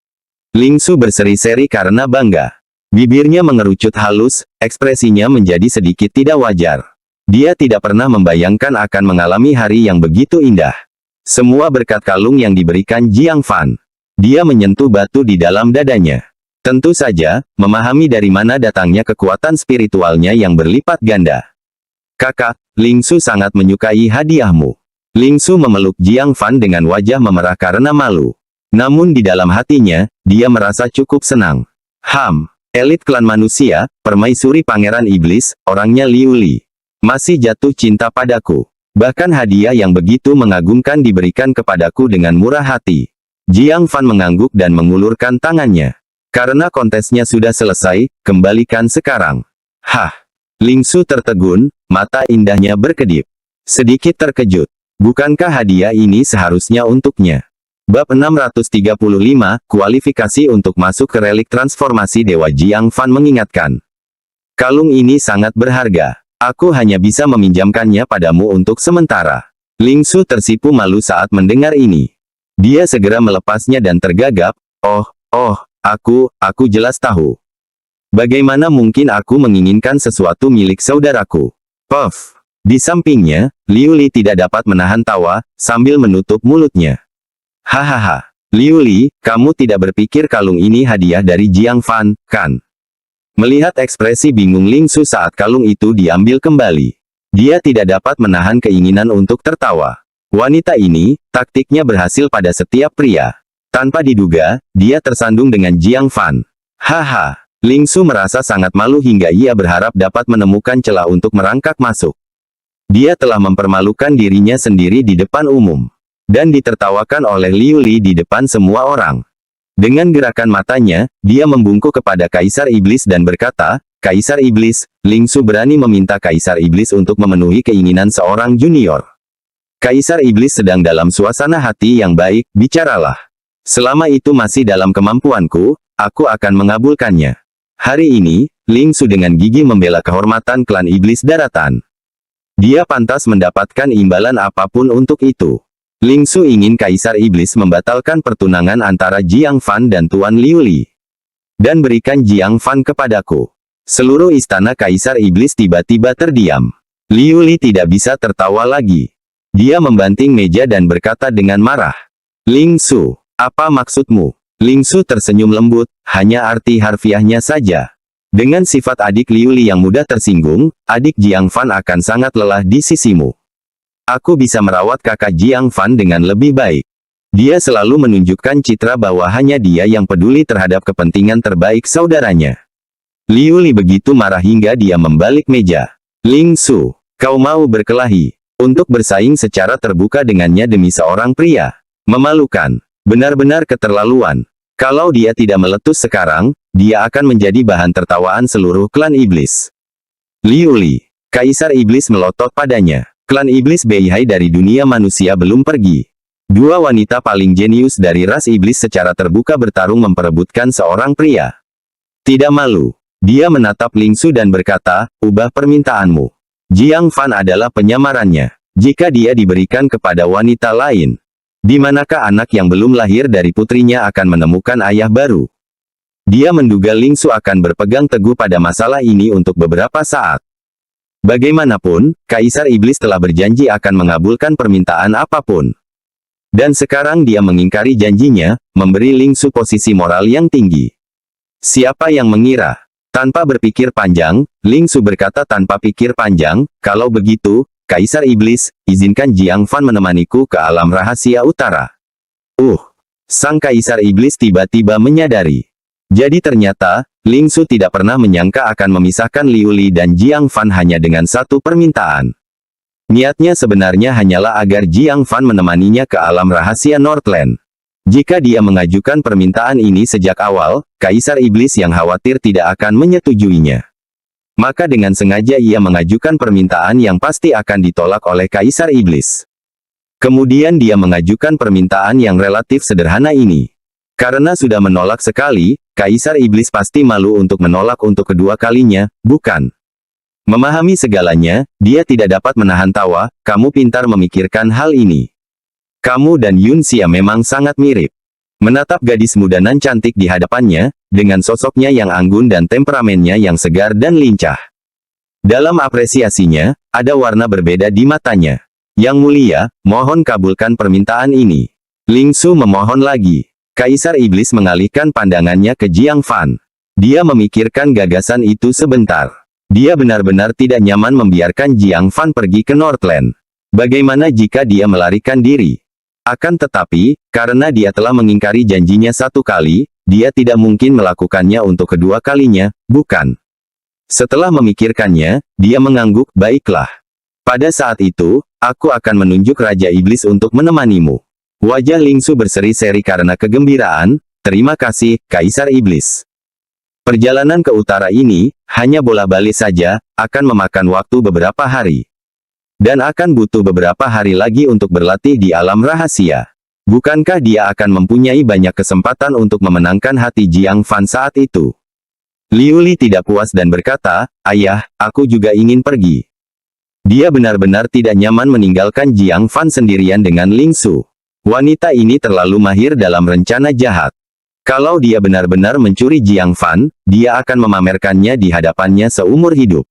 Ling Su berseri-seri karena bangga. Bibirnya mengerucut halus, ekspresinya menjadi sedikit tidak wajar. Dia tidak pernah membayangkan akan mengalami hari yang begitu indah. Semua berkat kalung yang diberikan Jiang Fan. Dia menyentuh batu di dalam dadanya. Tentu saja, memahami dari mana datangnya kekuatan spiritualnya yang berlipat ganda. Kakak, Ling Su sangat menyukai hadiahmu. Ling Su memeluk Jiang Fan dengan wajah memerah karena malu. Namun di dalam hatinya, dia merasa cukup senang. Elit klan manusia, permaisuri pangeran iblis, orangnya Liu Li. Masih jatuh cinta padaku. Bahkan hadiah yang begitu mengagumkan diberikan kepadaku dengan murah hati. Jiang Fan mengangguk dan mengulurkan tangannya. Karena kontesnya sudah selesai, kembalikan sekarang. Ling Su tertegun, mata indahnya berkedip. Sedikit terkejut. Bukankah hadiah ini seharusnya untuknya? Bab 635, kualifikasi untuk masuk ke relik transformasi Dewa. Jiang Fan mengingatkan. Kalung ini sangat berharga. Aku hanya bisa meminjamkannya padamu untuk sementara. Ling Su tersipu malu saat mendengar ini. Dia segera melepasnya dan tergagap. Aku jelas tahu. Bagaimana mungkin aku menginginkan sesuatu milik saudaraku? Puff. Di sampingnya, Liu Li tidak dapat menahan tawa, sambil menutup mulutnya. Hahaha. Liu Li, kamu tidak berpikir kalung ini hadiah dari Jiang Fan, kan? Melihat ekspresi bingung Ling Su saat kalung itu diambil kembali. Dia tidak dapat menahan keinginan untuk tertawa. Wanita ini, taktiknya berhasil pada setiap pria. Tanpa diduga, dia tersandung dengan Jiang Fan. Ling Su merasa sangat malu hingga ia berharap dapat menemukan celah untuk merangkak masuk. Dia telah mempermalukan dirinya sendiri di depan umum. Dan ditertawakan oleh Liu Li di depan semua orang. Dengan gerakan matanya, dia membungkuk kepada Kaisar Iblis dan berkata, Kaisar Iblis, Ling Su berani meminta Kaisar Iblis untuk memenuhi keinginan seorang junior. Kaisar Iblis sedang dalam suasana hati yang baik, bicaralah. Selama itu masih dalam kemampuanku, aku akan mengabulkannya. Hari ini, Ling Su dengan gigih membela kehormatan klan Iblis Daratan. Dia pantas mendapatkan imbalan apapun untuk itu. Ling Su ingin Kaisar Iblis membatalkan pertunangan antara Jiang Fan dan Tuan Liu Li. Dan berikan Jiang Fan kepadaku. Seluruh istana Kaisar Iblis tiba-tiba terdiam. Liu Li tidak bisa tertawa lagi. Dia membanting meja dan berkata dengan marah. Ling Su, apa maksudmu? Ling Su tersenyum lembut, hanya arti harfiahnya saja. Dengan sifat adik Liu Li yang mudah tersinggung, adik Jiang Fan akan sangat lelah di sisimu. Aku bisa merawat kakak Jiang Fan dengan lebih baik. Dia selalu menunjukkan citra bahwa hanya dia yang peduli terhadap kepentingan terbaik saudaranya. Liu Li begitu marah hingga dia membalik meja. Ling Su, kau mau berkelahi untuk bersaing secara terbuka dengannya demi seorang pria? Memalukan. Benar-benar keterlaluan. Kalau dia tidak meletus sekarang, dia akan menjadi bahan tertawaan seluruh klan iblis. Liu Li, Kaisar Iblis melotot padanya. Klan Iblis Beihai dari dunia manusia belum pergi. Dua wanita paling jenius dari ras iblis secara terbuka bertarung memperebutkan seorang pria. Tidak malu. Dia menatap Ling Su dan berkata, ubah permintaanmu. Jiang Fan adalah penyamarannya. Jika dia diberikan kepada wanita lain, di manakah anak yang belum lahir dari putrinya akan menemukan ayah baru? Dia menduga Ling Su akan berpegang teguh pada masalah ini untuk beberapa saat. Bagaimanapun, Kaisar Iblis telah berjanji akan mengabulkan permintaan apapun. Dan sekarang dia mengingkari janjinya, memberi Ling Su posisi moral yang tinggi. Siapa yang mengira? Tanpa berpikir panjang, Ling Su berkata tanpa pikir panjang, kalau begitu, Kaisar Iblis, izinkan Jiang Fan menemaniku ke alam rahasia utara. Sang Kaisar Iblis tiba-tiba menyadari. Jadi ternyata, Ling Su tidak pernah menyangka akan memisahkan Liu Li dan Jiang Fan hanya dengan satu permintaan. Niatnya sebenarnya hanyalah agar Jiang Fan menemaninya ke alam rahasia Northland. Jika dia mengajukan permintaan ini sejak awal, Kaisar Iblis yang khawatir tidak akan menyetujuinya. Maka dengan sengaja ia mengajukan permintaan yang pasti akan ditolak oleh Kaisar Iblis. Kemudian dia mengajukan permintaan yang relatif sederhana ini. Karena sudah menolak sekali, Kaisar Iblis pasti malu untuk menolak untuk kedua kalinya, bukan? Memahami segalanya, dia tidak dapat menahan tawa. Kamu pintar memikirkan hal ini. Kamu dan Yun Xia memang sangat mirip. Menatap gadis muda nan cantik di hadapannya, dengan sosoknya yang anggun dan temperamennya yang segar dan lincah. Dalam apresiasinya, ada warna berbeda di matanya. Yang mulia, mohon kabulkan permintaan ini. Ling Su memohon lagi. Kaisar Iblis mengalihkan pandangannya ke Jiang Fan. Dia memikirkan gagasan itu sebentar. Dia benar-benar tidak nyaman membiarkan Jiang Fan pergi ke Northland. Bagaimana jika dia melarikan diri? Akan tetapi, karena dia telah mengingkari janjinya satu kali, dia tidak mungkin melakukannya untuk kedua kalinya, bukan? Setelah memikirkannya, dia mengangguk, baiklah. Pada saat itu, aku akan menunjuk Raja Iblis untuk menemanimu. Wajah Lingsu berseri-seri karena kegembiraan. Terima kasih, Kaisar Iblis. Perjalanan ke utara ini, hanya bola-balik saja, akan memakan waktu beberapa hari. Dan akan butuh beberapa hari lagi untuk berlatih di alam rahasia. Bukankah dia akan mempunyai banyak kesempatan untuk memenangkan hati Jiang Fan saat itu? Liu Li tidak puas dan berkata, ayah, aku juga ingin pergi. Dia benar-benar tidak nyaman meninggalkan Jiang Fan sendirian dengan Lingsu. Wanita ini terlalu mahir dalam rencana jahat. Kalau dia benar-benar mencuri Jiang Fan, dia akan memamerkannya di hadapannya seumur hidup.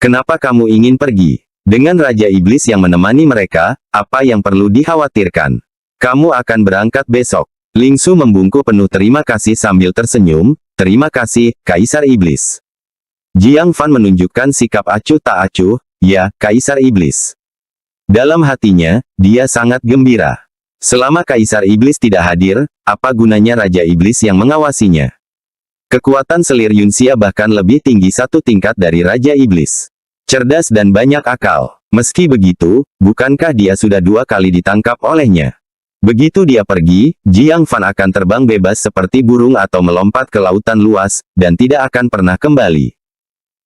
Kenapa kamu ingin pergi? Dengan Raja Iblis yang menemani mereka, apa yang perlu dikhawatirkan? Kamu akan berangkat besok. Lingsu membungkuk penuh terima kasih sambil tersenyum, terima kasih, Kaisar Iblis. Jiang Fan menunjukkan sikap acuh tak acuh, ya, Kaisar Iblis. Dalam hatinya, dia sangat gembira. Selama Kaisar Iblis tidak hadir, apa gunanya Raja Iblis yang mengawasinya? Kekuatan selir Yunxia bahkan lebih tinggi satu tingkat dari Raja Iblis. Cerdas dan banyak akal. Meski begitu, bukankah dia sudah 2 kali ditangkap olehnya? Begitu dia pergi, Jiang Fan akan terbang bebas seperti burung atau melompat ke lautan luas, dan tidak akan pernah kembali.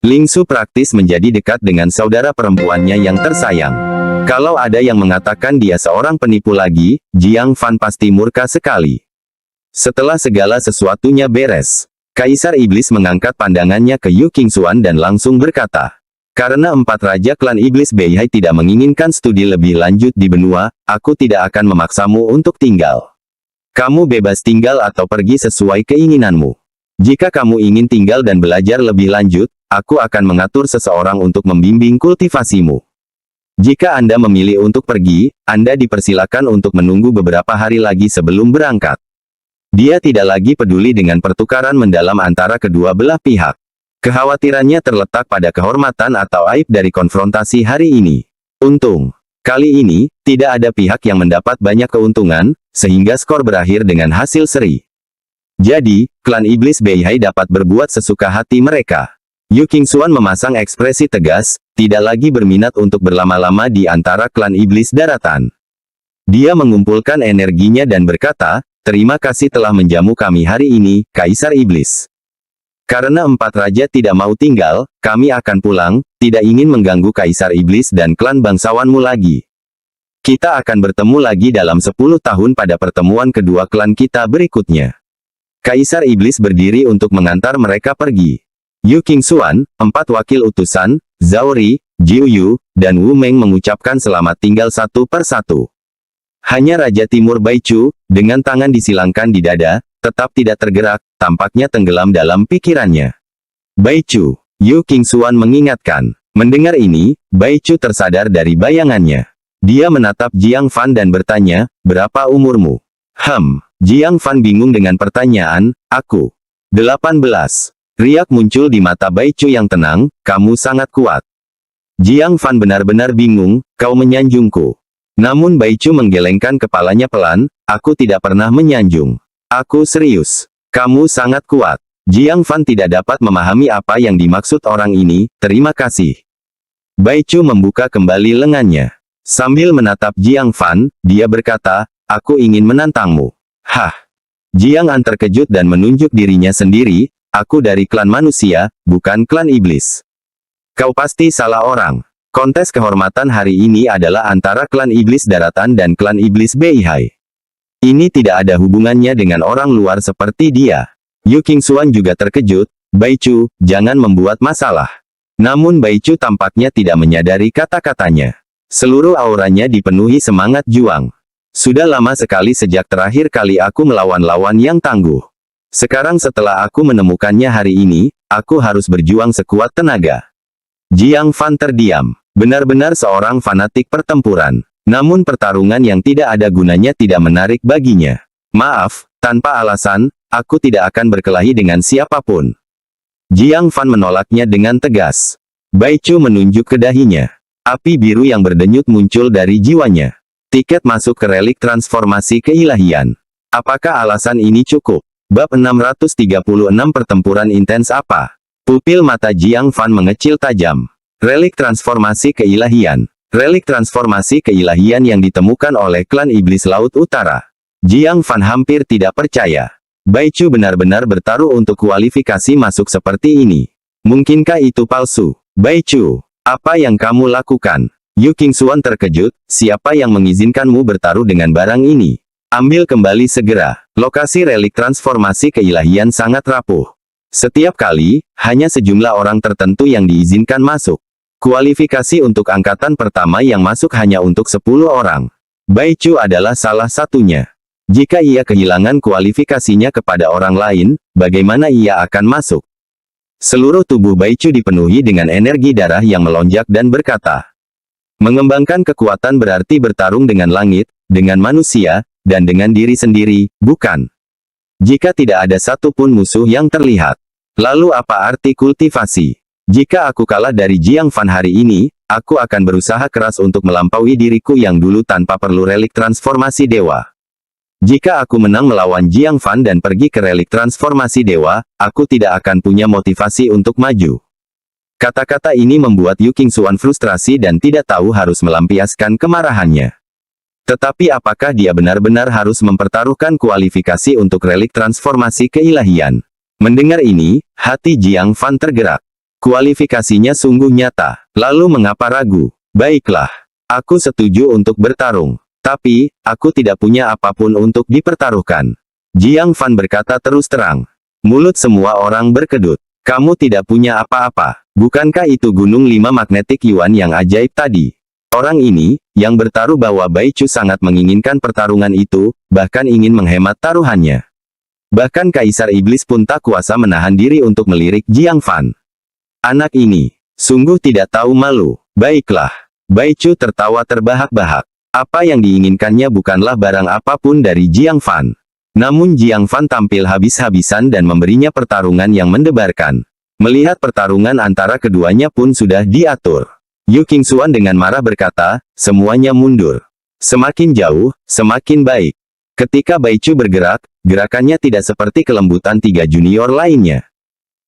Lingsu praktis menjadi dekat dengan saudara perempuannya yang tersayang. Kalau ada yang mengatakan dia seorang penipu lagi, Jiang Fan pasti murka sekali. Setelah segala sesuatunya beres, Kaisar Iblis mengangkat pandangannya ke Yu Qingxuan dan langsung berkata, karena 4 raja klan Iblis Beihai tidak menginginkan studi lebih lanjut di benua, aku tidak akan memaksamu untuk tinggal. Kamu bebas tinggal atau pergi sesuai keinginanmu. Jika kamu ingin tinggal dan belajar lebih lanjut, aku akan mengatur seseorang untuk membimbing kultivasimu. Jika Anda memilih untuk pergi, Anda dipersilakan untuk menunggu beberapa hari lagi sebelum berangkat. Dia tidak lagi peduli dengan pertukaran mendalam antara kedua belah pihak. Kekhawatirannya terletak pada kehormatan atau aib dari konfrontasi hari ini. Untung, kali ini, tidak ada pihak yang mendapat banyak keuntungan, sehingga skor berakhir dengan hasil seri. Jadi, klan Iblis Beihai dapat berbuat sesuka hati mereka. Yu Qingxuan memasang ekspresi tegas, tidak lagi berminat untuk berlama-lama di antara klan Iblis Daratan. Dia mengumpulkan energinya dan berkata, terima kasih telah menjamu kami hari ini, Kaisar Iblis. Karena 4 raja tidak mau tinggal, kami akan pulang, tidak ingin mengganggu Kaisar Iblis dan klan bangsawanmu lagi. Kita akan bertemu lagi dalam 10 tahun pada pertemuan kedua klan kita berikutnya. Kaisar Iblis berdiri untuk mengantar mereka pergi. Yu Qingxuan, 4 wakil utusan, Zhao Ri, Jiu Yu, dan Wu Meng mengucapkan selamat tinggal satu per satu. Hanya Raja Timur Baichu, dengan tangan disilangkan di dada, tetap tidak tergerak, tampaknya tenggelam dalam pikirannya. Baichu, Yu Qingxuan mengingatkan. Mendengar ini, Baichu tersadar dari bayangannya. Dia menatap Jiang Fan dan bertanya, berapa umurmu? Jiang Fan bingung dengan pertanyaan, aku. 18. Riak muncul di mata Baichu yang tenang, kamu sangat kuat. Jiang Fan benar-benar bingung, kau menyanjungku. Namun Baichu menggelengkan kepalanya pelan, aku tidak pernah menyanjung. Aku serius. Kamu sangat kuat. Jiang Fan tidak dapat memahami apa yang dimaksud orang ini, terima kasih. Baichu membuka kembali lengannya. Sambil menatap Jiang Fan, dia berkata, aku ingin menantangmu. Jiang An terkejut dan menunjuk dirinya sendiri, aku dari klan manusia, bukan klan iblis. Kau pasti salah orang. Kontes kehormatan hari ini adalah antara klan iblis daratan dan klan iblis Beihai. Ini tidak ada hubungannya dengan orang luar seperti dia. Yu Qingxuan juga terkejut, Baichu, jangan membuat masalah. Namun Baichu tampaknya tidak menyadari kata-katanya. Seluruh auranya dipenuhi semangat juang. Sudah lama sekali sejak terakhir kali aku melawan lawan yang tangguh. Sekarang setelah aku menemukannya hari ini, aku harus berjuang sekuat tenaga. Jiang Fan terdiam. Benar-benar seorang fanatik pertempuran. Namun pertarungan yang tidak ada gunanya tidak menarik baginya. Maaf, tanpa alasan, aku tidak akan berkelahi dengan siapapun. Jiang Fan menolaknya dengan tegas. Baichu menunjuk ke dahinya. Api biru yang berdenyut muncul dari jiwanya. Tiket masuk ke relik transformasi keilahian. Apakah alasan ini cukup? Bab 636 Pertempuran Intens apa? Pupil mata Jiang Fan mengecil tajam. Relik transformasi keilahian. Relik transformasi keilahian yang ditemukan oleh klan Iblis Laut Utara. Jiang Fan hampir tidak percaya. Baichu benar-benar bertaruh untuk kualifikasi masuk seperti ini. Mungkinkah itu palsu? Baichu, apa yang kamu lakukan? Yu Qingxuan terkejut, siapa yang mengizinkanmu bertaruh dengan barang ini? Ambil kembali segera. Lokasi relik transformasi keilahian sangat rapuh. Setiap kali, hanya sejumlah orang tertentu yang diizinkan masuk. Kualifikasi untuk angkatan pertama yang masuk hanya untuk 10 orang. Baichu adalah salah satunya. Jika ia kehilangan kualifikasinya kepada orang lain, bagaimana ia akan masuk? Seluruh tubuh Baichu dipenuhi dengan energi darah yang melonjak dan berkata, mengembangkan kekuatan berarti bertarung dengan langit, dengan manusia, dan dengan diri sendiri, bukan? Jika tidak ada satupun musuh yang terlihat, lalu apa arti kultivasi? Jika aku kalah dari Jiang Fan hari ini, aku akan berusaha keras untuk melampaui diriku yang dulu tanpa perlu relik transformasi dewa. Jika aku menang melawan Jiang Fan dan pergi ke relik transformasi dewa, aku tidak akan punya motivasi untuk maju. Kata-kata ini membuat Yu Qingxuan frustrasi dan tidak tahu harus melampiaskan kemarahannya. Tetapi apakah dia benar-benar harus mempertaruhkan kualifikasi untuk relik transformasi keilahian? Mendengar ini, hati Jiang Fan tergerak. Kualifikasinya sungguh nyata. Lalu mengapa ragu? Baiklah, aku setuju untuk bertarung. Tapi, aku tidak punya apapun untuk dipertaruhkan. Jiang Fan berkata terus terang. Mulut semua orang berkedut. Kamu tidak punya apa-apa. Bukankah itu Gunung 5 Magnetik Yuan yang ajaib tadi? Orang ini, yang bertaruh bahwa Baichu sangat menginginkan pertarungan itu, bahkan ingin menghemat taruhannya. Bahkan Kaisar Iblis pun tak kuasa menahan diri untuk melirik Jiang Fan. Anak ini, sungguh tidak tahu malu. Baiklah. Baichu tertawa terbahak-bahak. Apa yang diinginkannya bukanlah barang apapun dari Jiang Fan. Namun Jiang Fan tampil habis-habisan dan memberinya pertarungan yang mendebarkan. Melihat pertarungan antara keduanya pun sudah diatur. Yu Qingxuan dengan marah berkata, semuanya mundur. Semakin jauh, semakin baik. Ketika Baichu bergerak, gerakannya tidak seperti kelembutan 3 junior lainnya.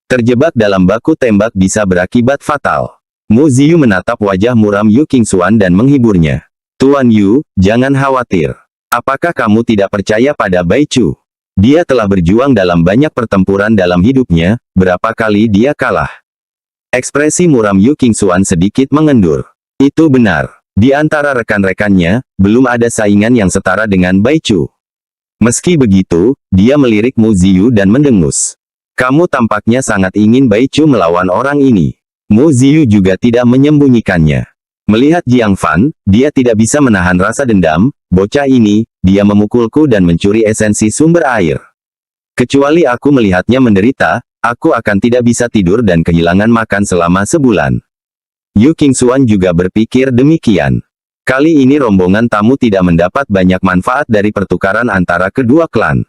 Terjebak dalam baku tembak bisa berakibat fatal. Mu Ziyu menatap wajah muram Yu Qingxuan dan menghiburnya. Tuan Yu, jangan khawatir. Apakah kamu tidak percaya pada Baichu? Dia telah berjuang dalam banyak pertempuran dalam hidupnya, berapa kali dia kalah? Ekspresi muram Yu Qingxuan sedikit mengendur. Itu benar. Di antara rekan-rekannya, belum ada saingan yang setara dengan Baichu. Meski begitu, dia melirik Mu Ziyu dan mendengus. Kamu tampaknya sangat ingin Baichu melawan orang ini. Mu Ziyu juga tidak menyembunyikannya. Melihat Jiang Fan, dia tidak bisa menahan rasa dendam. Bocah ini, dia memukulku dan mencuri esensi sumber air. Kecuali aku melihatnya menderita, aku akan tidak bisa tidur dan kehilangan makan selama sebulan. Yu Qingxuan juga berpikir demikian. Kali ini rombongan tamu tidak mendapat banyak manfaat dari pertukaran antara kedua klan.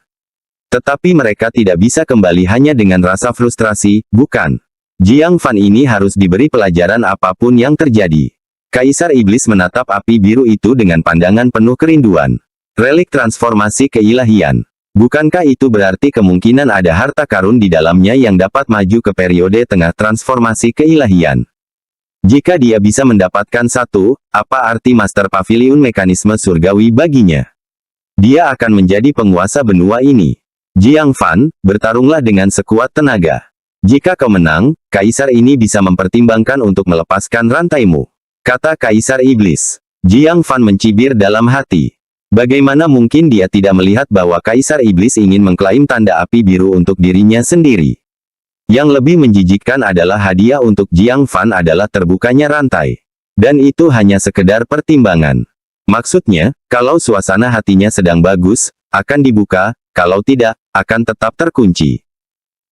Tetapi mereka tidak bisa kembali hanya dengan rasa frustrasi, bukan? Jiang Fan ini harus diberi pelajaran apapun yang terjadi. Kaisar Iblis menatap api biru itu dengan pandangan penuh kerinduan. Relik transformasi keilahian. Bukankah itu berarti kemungkinan ada harta karun di dalamnya yang dapat maju ke periode tengah transformasi keilahian? Jika dia bisa mendapatkan satu, apa arti Master Pavilion mekanisme surgawi baginya? Dia akan menjadi penguasa benua ini. Jiang Fan, bertarunglah dengan sekuat tenaga. Jika kau menang, Kaisar ini bisa mempertimbangkan untuk melepaskan rantaimu. Kata Kaisar Iblis. Jiang Fan mencibir dalam hati. Bagaimana mungkin dia tidak melihat bahwa Kaisar Iblis ingin mengklaim tanda api biru untuk dirinya sendiri? Yang lebih menjijikkan adalah hadiah untuk Jiang Fan adalah terbukanya rantai. Dan itu hanya sekedar pertimbangan. Maksudnya, kalau suasana hatinya sedang bagus, akan dibuka, kalau tidak, akan tetap terkunci.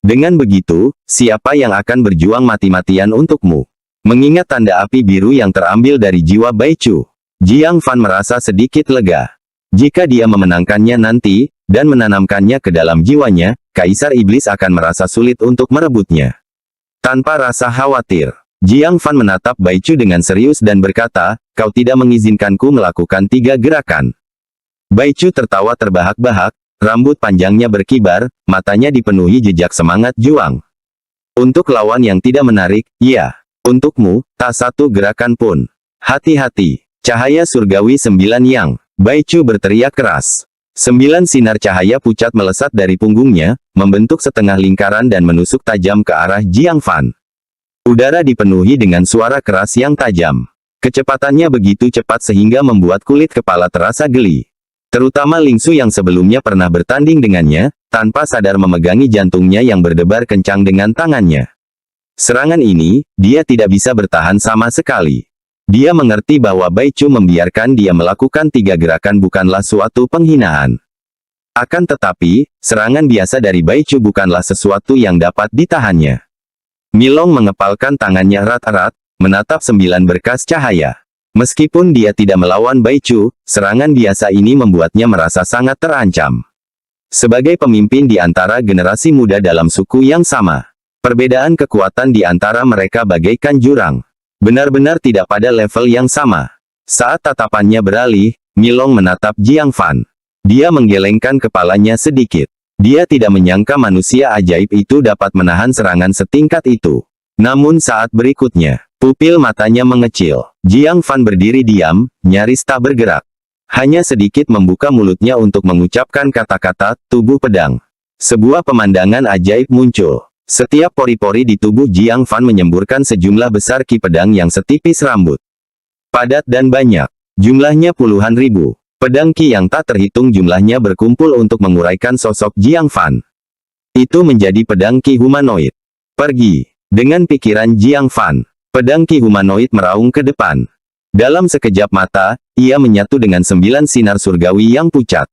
Dengan begitu, siapa yang akan berjuang mati-matian untukmu? Mengingat tanda api biru yang terambil dari jiwa Baichu, Jiang Fan merasa sedikit lega. Jika dia memenangkannya nanti, dan menanamkannya ke dalam jiwanya, Kaisar Iblis akan merasa sulit untuk merebutnya. Tanpa rasa khawatir, Jiang Fan menatap Bai Chu dengan serius dan berkata, kau tidak mengizinkanku melakukan 3 gerakan. Bai Chu tertawa terbahak-bahak, rambut panjangnya berkibar, matanya dipenuhi jejak semangat juang. Untuk lawan yang tidak menarik, ya. Untukmu, tak 1 gerakan pun. Hati-hati. Cahaya surgawi 9 yang. Bai Chu berteriak keras. 9 sinar cahaya pucat melesat dari punggungnya, membentuk setengah lingkaran dan menusuk tajam ke arah Jiang Fan. Udara dipenuhi dengan suara keras yang tajam. Kecepatannya begitu cepat sehingga membuat kulit kepala terasa geli. Terutama Ling Su yang sebelumnya pernah bertanding dengannya, tanpa sadar memegangi jantungnya yang berdebar kencang dengan tangannya. Serangan ini, dia tidak bisa bertahan sama sekali. Dia mengerti bahwa Bai Chu membiarkan dia melakukan 3 gerakan bukanlah suatu penghinaan. Akan tetapi, serangan biasa dari Bai Chu bukanlah sesuatu yang dapat ditahannya. Milong mengepalkan tangannya erat-erat, menatap 9 berkas cahaya. Meskipun dia tidak melawan Bai Chu, serangan biasa ini membuatnya merasa sangat terancam. Sebagai pemimpin di antara generasi muda dalam suku yang sama, perbedaan kekuatan di antara mereka bagaikan jurang. Benar-benar tidak pada level yang sama. Saat tatapannya beralih, Milong menatap Jiang Fan. Dia menggelengkan kepalanya sedikit. Dia tidak menyangka manusia ajaib itu dapat menahan serangan setingkat itu. Namun saat berikutnya, pupil matanya mengecil. Jiang Fan berdiri diam, nyaris tak bergerak. Hanya sedikit membuka mulutnya untuk mengucapkan kata-kata, tubuh pedang. Sebuah pemandangan ajaib muncul. Setiap pori-pori di tubuh Jiang Fan menyemburkan sejumlah besar ki pedang yang setipis rambut. Padat dan banyak. Jumlahnya puluhan ribu. Pedang ki yang tak terhitung jumlahnya berkumpul untuk menguraikan sosok Jiang Fan. Itu menjadi pedang ki humanoid. Pergi. Dengan pikiran Jiang Fan, pedang ki humanoid meraung ke depan. Dalam sekejap mata, ia menyatu dengan 9 sinar surgawi yang pucat.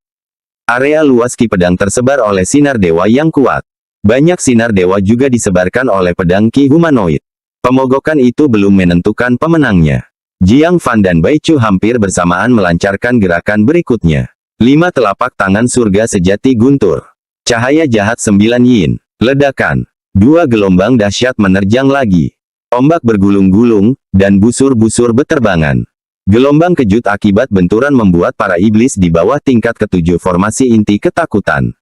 Area luas ki pedang tersebar oleh sinar dewa yang kuat. Banyak sinar dewa juga disebarkan oleh pedang ki humanoid. Pemogokan itu belum menentukan pemenangnya. Jiang Fan dan Bai Chu hampir bersamaan melancarkan gerakan berikutnya. 5 telapak tangan surga sejati guntur. Cahaya jahat 9 yin. Ledakan. 2 gelombang dahsyat menerjang lagi. Ombak bergulung-gulung, dan busur-busur beterbangan. Gelombang kejut akibat benturan membuat para iblis di bawah tingkat ke-7 formasi inti ketakutan.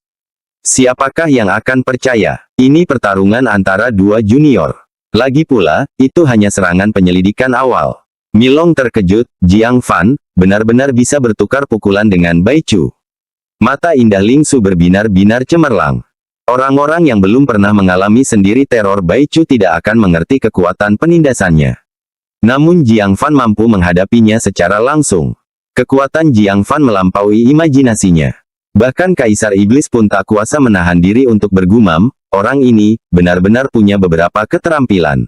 Siapakah yang akan percaya? Ini pertarungan antara 2 junior. Lagi pula, itu hanya serangan penyelidikan awal. Milong terkejut, Jiang Fan, benar-benar bisa bertukar pukulan dengan Bai Chu. Mata indah Ling Su berbinar-binar cemerlang. Orang-orang yang belum pernah mengalami sendiri teror Bai Chu tidak akan mengerti kekuatan penindasannya. Namun Jiang Fan mampu menghadapinya secara langsung. Kekuatan Jiang Fan melampaui imajinasinya. Bahkan Kaisar Iblis pun tak kuasa menahan diri untuk bergumam, orang ini, benar-benar punya beberapa keterampilan.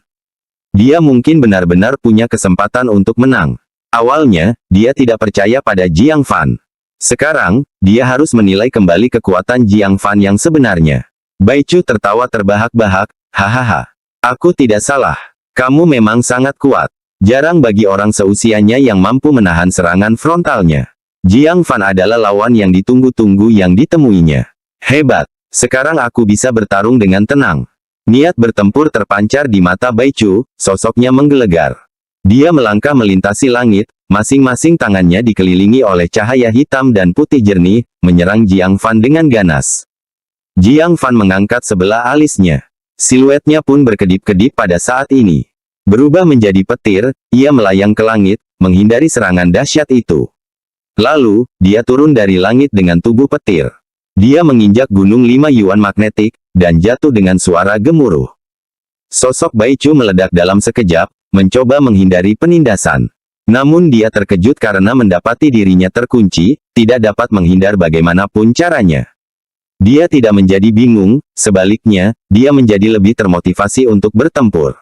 Dia mungkin benar-benar punya kesempatan untuk menang. Awalnya, dia tidak percaya pada Jiang Fan. Sekarang, dia harus menilai kembali kekuatan Jiang Fan yang sebenarnya. Bai Chu tertawa terbahak-bahak, hahaha. Aku tidak salah. Kamu memang sangat kuat. Jarang bagi orang seusianya yang mampu menahan serangan frontalnya. Jiang Fan adalah lawan yang ditunggu-tunggu yang ditemuinya. Hebat. Sekarang aku bisa bertarung dengan tenang. Niat bertempur terpancar di mata Bai Chu, sosoknya menggelegar. Dia melangkah melintasi langit, masing-masing tangannya dikelilingi oleh cahaya hitam dan putih jernih, menyerang Jiang Fan dengan ganas. Jiang Fan mengangkat sebelah alisnya. Siluetnya pun berkedip-kedip pada saat ini. Berubah menjadi petir, ia melayang ke langit, menghindari serangan dahsyat itu. Lalu, dia turun dari langit dengan tubuh petir. Dia menginjak gunung 5 yuan magnetik, dan jatuh dengan suara gemuruh. Sosok Bai Chu meledak dalam sekejap, mencoba menghindari penindasan. Namun dia terkejut karena mendapati dirinya terkunci, tidak dapat menghindar bagaimanapun caranya. Dia tidak menjadi bingung, sebaliknya, dia menjadi lebih termotivasi untuk bertempur.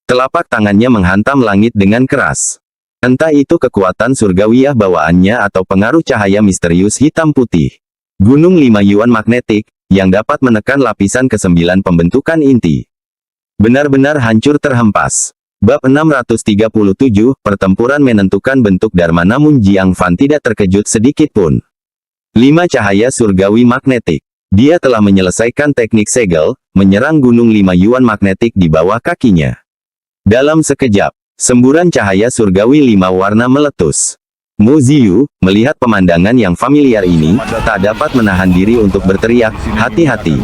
Telapak tangannya menghantam langit dengan keras. Entah itu kekuatan surgawiyah bawaannya atau pengaruh cahaya misterius hitam putih. Gunung 5 yuan magnetik, yang dapat menekan lapisan ke-9 pembentukan inti. Benar-benar hancur terhempas. Bab 637, pertempuran menentukan bentuk Dharma namun Jiang Fan tidak terkejut sedikit pun. 5 cahaya surgawi magnetik. Dia telah menyelesaikan teknik segel, menyerang Gunung 5 Yuan magnetik di bawah kakinya. Dalam sekejap, semburan cahaya surgawi 5 warna meletus. Mu Ziyu, melihat pemandangan yang familiar ini, tak dapat menahan diri untuk berteriak, hati-hati.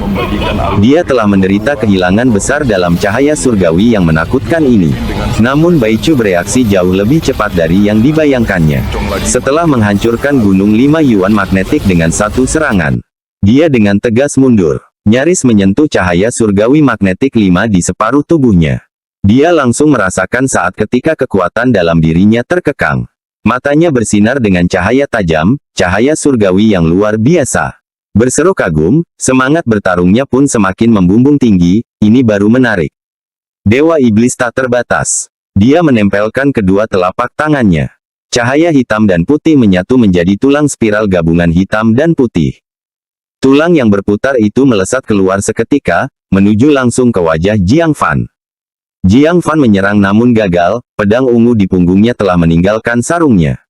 Dia telah menderita kehilangan besar dalam cahaya surgawi yang menakutkan ini. Namun Baichu bereaksi jauh lebih cepat dari yang dibayangkannya. Setelah menghancurkan Gunung 5 Yuan magnetik dengan satu serangan, dia dengan tegas mundur, nyaris menyentuh cahaya surgawi magnetik 5 di separuh tubuhnya. Dia langsung merasakan saat ketika kekuatan dalam dirinya terkekang. Matanya bersinar dengan cahaya tajam, cahaya surgawi yang luar biasa. Berseru kagum, semangat bertarungnya pun semakin membumbung tinggi, ini baru menarik. Dewa Iblis tak terbatas. Dia menempelkan kedua telapak tangannya. Cahaya hitam dan putih menyatu menjadi tulang spiral gabungan hitam dan putih. Tulang yang berputar itu melesat keluar seketika, menuju langsung ke wajah Jiang Fan. Jiang Fan menyerang namun gagal, pedang ungu di punggungnya telah meninggalkan sarungnya.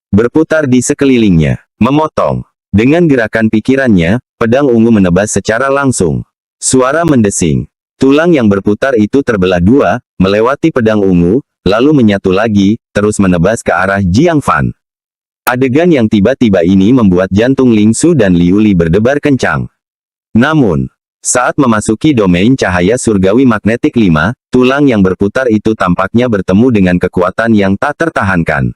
Berputar di sekelilingnya, memotong. Dengan gerakan pikirannya, pedang ungu menebas secara langsung. Suara mendesing. Tulang yang berputar itu terbelah dua, melewati pedang ungu, lalu menyatu lagi, terus menebas ke arah Jiang Fan. Adegan yang tiba-tiba ini membuat jantung Ling Su dan Liu Li berdebar kencang. Namun, saat memasuki domain cahaya surgawi magnetik 5, tulang yang berputar itu tampaknya bertemu dengan kekuatan yang tak tertahankan.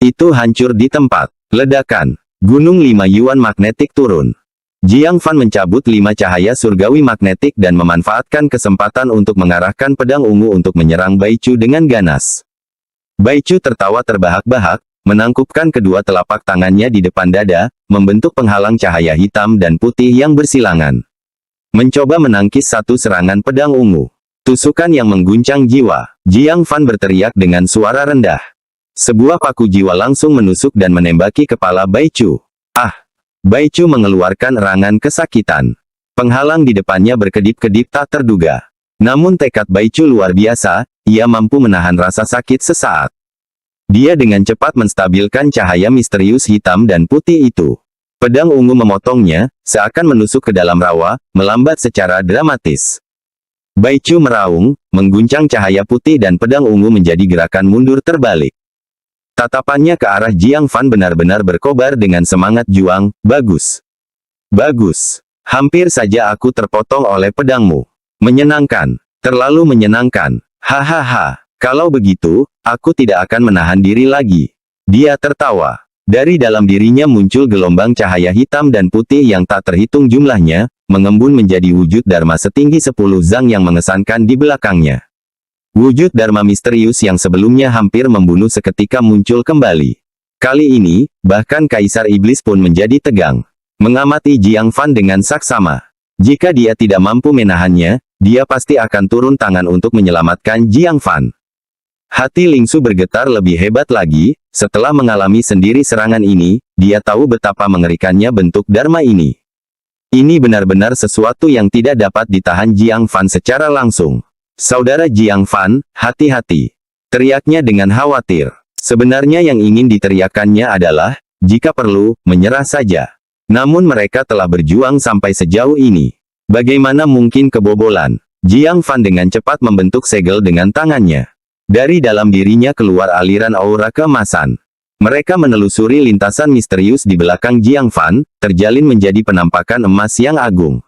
Itu hancur di tempat. Ledakan. Gunung 5 Yuan magnetik turun. Jiang Fan mencabut 5 cahaya surgawi magnetik dan memanfaatkan kesempatan untuk mengarahkan pedang ungu untuk menyerang Baichu dengan ganas. Baichu tertawa terbahak-bahak, menangkupkan kedua telapak tangannya di depan dada, membentuk penghalang cahaya hitam dan putih yang bersilangan. Mencoba menangkis satu serangan pedang ungu. Tusukan yang mengguncang jiwa. Jiang Fan berteriak dengan suara rendah. Sebuah paku jiwa langsung menusuk dan menembaki kepala Baichu. Ah! Baichu mengeluarkan erangan kesakitan. Penghalang di depannya berkedip-kedip tak terduga. Namun tekad Baichu luar biasa, ia mampu menahan rasa sakit sesaat. Dia dengan cepat menstabilkan cahaya misterius hitam dan putih itu. Pedang ungu memotongnya, seakan menusuk ke dalam rawa, melambat secara dramatis. Baichu meraung, mengguncang cahaya putih dan pedang ungu menjadi gerakan mundur terbalik. Tatapannya ke arah Jiang Fan benar-benar berkobar dengan semangat juang, bagus. Bagus. Hampir saja aku terpotong oleh pedangmu. Menyenangkan. Terlalu menyenangkan. Hahaha. Kalau begitu, aku tidak akan menahan diri lagi. Dia tertawa. Dari dalam dirinya muncul gelombang cahaya hitam dan putih yang tak terhitung jumlahnya, mengembun menjadi wujud Dharma setinggi 10 zang yang mengesankan di belakangnya. Wujud Dharma misterius yang sebelumnya hampir membunuh seketika muncul kembali. Kali ini, bahkan Kaisar Iblis pun menjadi tegang. Mengamati Jiang Fan dengan saksama. Jika dia tidak mampu menahannya, dia pasti akan turun tangan untuk menyelamatkan Jiang Fan. Hati Ling Su bergetar lebih hebat lagi, setelah mengalami sendiri serangan ini, dia tahu betapa mengerikannya bentuk Dharma ini. Ini benar-benar sesuatu yang tidak dapat ditahan Jiang Fan secara langsung. Saudara Jiang Fan, hati-hati. Teriaknya dengan khawatir. Sebenarnya yang ingin diteriakannya adalah, jika perlu, menyerah saja. Namun mereka telah berjuang sampai sejauh ini. Bagaimana mungkin kebobolan? Jiang Fan dengan cepat membentuk segel dengan tangannya. Dari dalam dirinya keluar aliran aura keemasan. Mereka menelusuri lintasan misterius di belakang Jiang Fan, terjalin menjadi penampakan emas yang agung.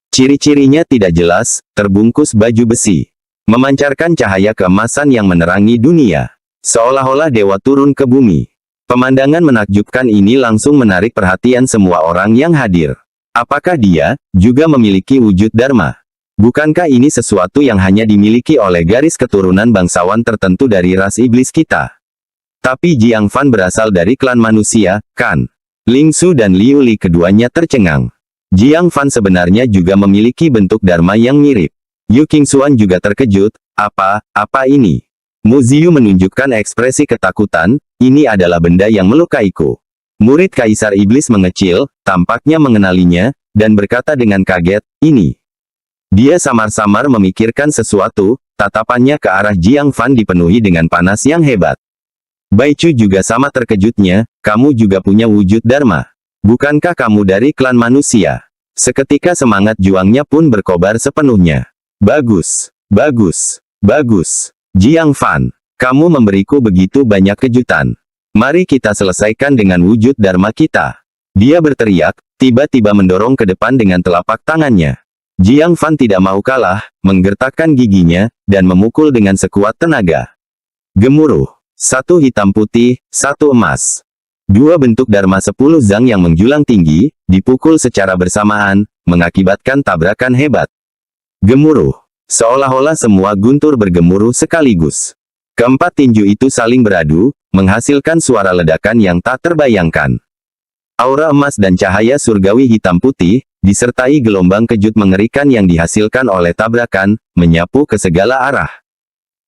Ciri-cirinya tidak jelas, terbungkus baju besi. Memancarkan cahaya keemasan yang menerangi dunia. Seolah-olah dewa turun ke bumi. Pemandangan menakjubkan ini langsung menarik perhatian semua orang yang hadir. Apakah dia juga memiliki wujud Dharma? Bukankah ini sesuatu yang hanya dimiliki oleh garis keturunan bangsawan tertentu dari ras iblis kita? Tapi Jiang Fan berasal dari klan manusia, kan? Ling Su dan Liu Li keduanya tercengang. Jiang Fan sebenarnya juga memiliki bentuk Dharma yang mirip. Yu Qingxuan juga terkejut, apa ini? Mu Ziyu menunjukkan ekspresi ketakutan, ini adalah benda yang melukaiku. Murid Kaisar Iblis mengecil, tampaknya mengenalinya, dan berkata dengan kaget, ini. Dia samar-samar memikirkan sesuatu, tatapannya ke arah Jiang Fan dipenuhi dengan panas yang hebat. Baichu juga sama terkejutnya, kamu juga punya wujud Dharma. Bukankah kamu dari klan manusia? Seketika semangat juangnya pun berkobar sepenuhnya. Bagus, bagus, bagus. Jiang Fan, kamu memberiku begitu banyak kejutan. Mari kita selesaikan dengan wujud Dharma kita. Dia berteriak, tiba-tiba mendorong ke depan dengan telapak tangannya. Jiang Fan tidak mau kalah, menggertakkan giginya, dan memukul dengan sekuat tenaga. Gemuruh. Satu hitam putih, satu emas. Dua bentuk Dharma 10 zang yang menjulang tinggi, dipukul secara bersamaan, mengakibatkan tabrakan hebat. Gemuruh. Seolah-olah semua guntur bergemuruh sekaligus. Keempat tinju itu saling beradu, menghasilkan suara ledakan yang tak terbayangkan. Aura emas dan cahaya surgawi hitam putih, disertai gelombang kejut mengerikan yang dihasilkan oleh tabrakan, menyapu ke segala arah.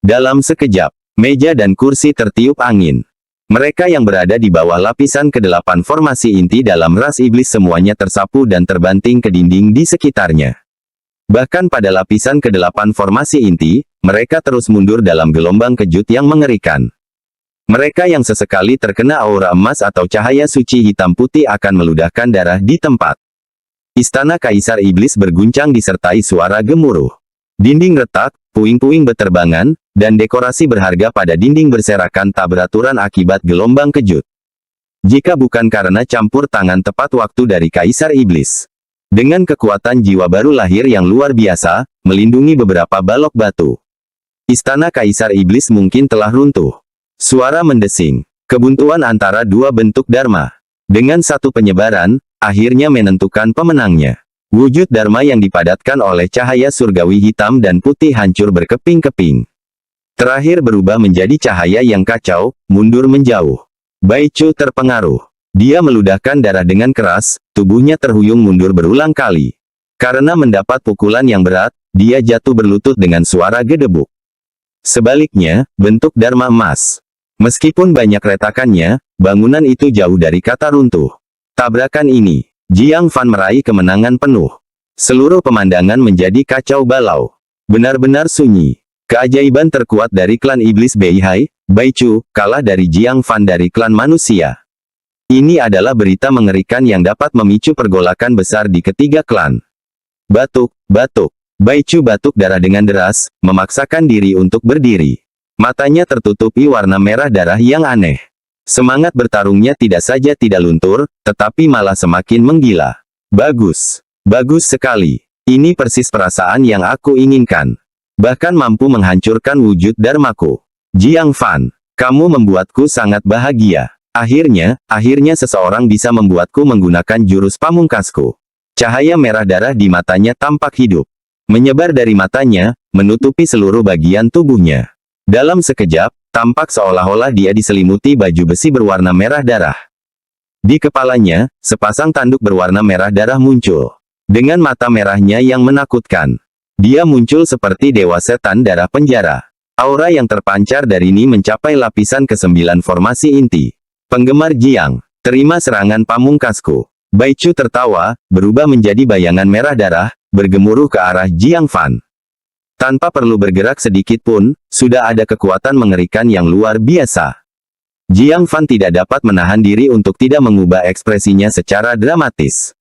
Dalam sekejap, meja dan kursi tertiup angin. Mereka yang berada di bawah lapisan ke-8 formasi inti dalam ras iblis semuanya tersapu dan terbanting ke dinding di sekitarnya. Bahkan pada lapisan ke-8 formasi inti, mereka terus mundur dalam gelombang kejut yang mengerikan. Mereka yang sesekali terkena aura emas atau cahaya suci hitam putih akan meludahkan darah di tempat. Istana Kaisar Iblis berguncang disertai suara gemuruh. Dinding retak, puing-puing beterbangan, dan dekorasi berharga pada dinding berserakan tak beraturan akibat gelombang kejut. Jika bukan karena campur tangan tepat waktu dari Kaisar Iblis. Dengan kekuatan jiwa baru lahir yang luar biasa, melindungi beberapa balok batu. Istana Kaisar Iblis mungkin telah runtuh. Suara mendesing. Kebuntuan antara dua bentuk Dharma. Dengan satu penyebaran, akhirnya menentukan pemenangnya. Wujud Dharma yang dipadatkan oleh cahaya surgawi hitam dan putih hancur berkeping-keping. Terakhir berubah menjadi cahaya yang kacau, mundur menjauh. Baichu terpengaruh. Dia meludahkan darah dengan keras, tubuhnya terhuyung mundur berulang kali. Karena mendapat pukulan yang berat, dia jatuh berlutut dengan suara gedebuk. Sebaliknya, bentuk Dharma emas. Meskipun banyak retakannya, bangunan itu jauh dari kata runtuh. Tabrakan ini, Jiang Fan meraih kemenangan penuh. Seluruh pemandangan menjadi kacau balau. Benar-benar sunyi. Keajaiban terkuat dari klan iblis Beihai, Baichu, kalah dari Jiang Fan dari klan manusia. Ini adalah berita mengerikan yang dapat memicu pergolakan besar di ketiga klan. Batuk, batuk. Baichu batuk darah dengan deras, memaksakan diri untuk berdiri. Matanya tertutupi warna merah darah yang aneh. Semangat bertarungnya tidak saja tidak luntur, tetapi malah semakin menggila. Bagus. Bagus sekali. Ini persis perasaan yang aku inginkan. Bahkan mampu menghancurkan wujud Dharmaku. Jiang Fan, kamu membuatku sangat bahagia. Akhirnya seseorang bisa membuatku menggunakan jurus pamungkasku. Cahaya merah darah di matanya tampak hidup. Menyebar dari matanya, menutupi seluruh bagian tubuhnya. Dalam sekejap, tampak seolah-olah dia diselimuti baju besi berwarna merah darah. Di kepalanya, sepasang tanduk berwarna merah darah muncul. Dengan mata merahnya yang menakutkan. Dia muncul seperti dewa setan darah penjara. Aura yang terpancar dari ini mencapai lapisan ke-9 formasi inti. Penggemar Jiang, terima serangan pamungkasku. Baichu tertawa, berubah menjadi bayangan merah darah, bergemuruh ke arah Jiang Fan. Tanpa perlu bergerak sedikit pun, sudah ada kekuatan mengerikan yang luar biasa. Jiang Fan tidak dapat menahan diri untuk tidak mengubah ekspresinya secara dramatis.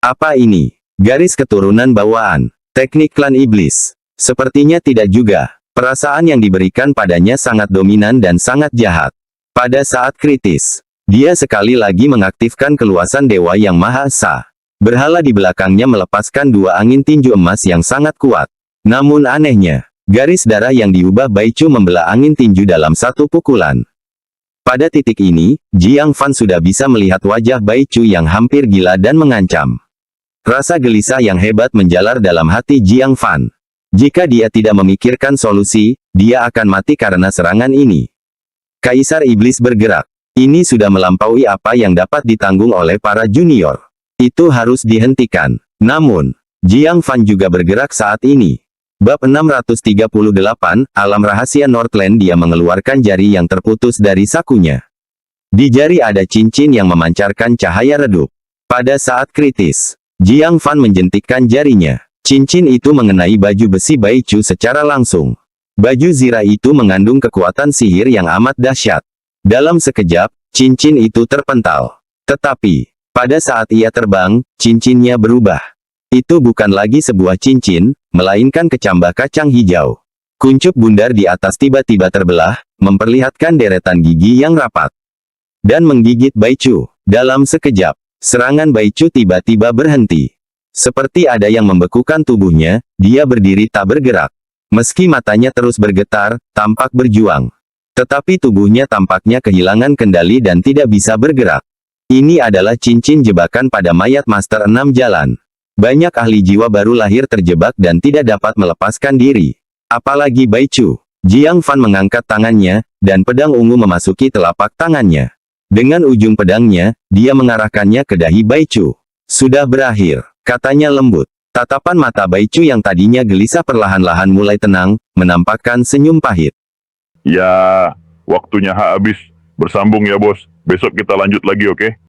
Apa ini? Garis keturunan bawaan. Teknik klan iblis. Sepertinya tidak juga. Perasaan yang diberikan padanya sangat dominan dan sangat jahat. Pada saat kritis, dia sekali lagi mengaktifkan keluasan Dewa Yang Maha Esa. Berhala di belakangnya melepaskan dua angin tinju emas yang sangat kuat. Namun anehnya, garis darah yang diubah Baichu membelah angin tinju dalam satu pukulan. Pada titik ini, Jiang Fan sudah bisa melihat wajah Baichu yang hampir gila dan mengancam. Rasa gelisah yang hebat menjalar dalam hati Jiang Fan. Jika dia tidak memikirkan solusi, dia akan mati karena serangan ini. Kaisar Iblis bergerak. Ini sudah melampaui apa yang dapat ditanggung oleh para junior. Itu harus dihentikan. Namun, Jiang Fan juga bergerak saat ini. Bab 638, Alam Rahasia Northland. Dia mengeluarkan jari yang terputus dari sakunya. Di jari ada cincin yang memancarkan cahaya redup. Pada saat kritis, Jiang Fan menjentikkan jarinya. Cincin itu mengenai baju besi Baichu secara langsung. Baju zirah itu mengandung kekuatan sihir yang amat dahsyat. Dalam sekejap, cincin itu terpental. Tetapi, pada saat ia terbang, cincinnya berubah. Itu bukan lagi sebuah cincin, melainkan kecambah kacang hijau. Kuncup bundar di atas tiba-tiba terbelah, memperlihatkan deretan gigi yang rapat. Dan menggigit Baichu. Dalam sekejap, serangan Baichu tiba-tiba berhenti. Seperti ada yang membekukan tubuhnya, dia berdiri tak bergerak. Meski matanya terus bergetar, tampak berjuang. Tetapi tubuhnya tampaknya kehilangan kendali dan tidak bisa bergerak. Ini adalah cincin jebakan pada mayat Master 6 Jalan. Banyak ahli jiwa baru lahir terjebak dan tidak dapat melepaskan diri. Apalagi Baichu. Jiang Fan mengangkat tangannya, dan pedang ungu memasuki telapak tangannya. Dengan ujung pedangnya, dia mengarahkannya ke dahi Baichu. Sudah berakhir, katanya lembut. Tatapan mata Baichu yang tadinya gelisah perlahan-lahan mulai tenang, menampakkan senyum pahit. Ya, waktunya habis. Bersambung ya bos. Besok kita lanjut lagi, oke?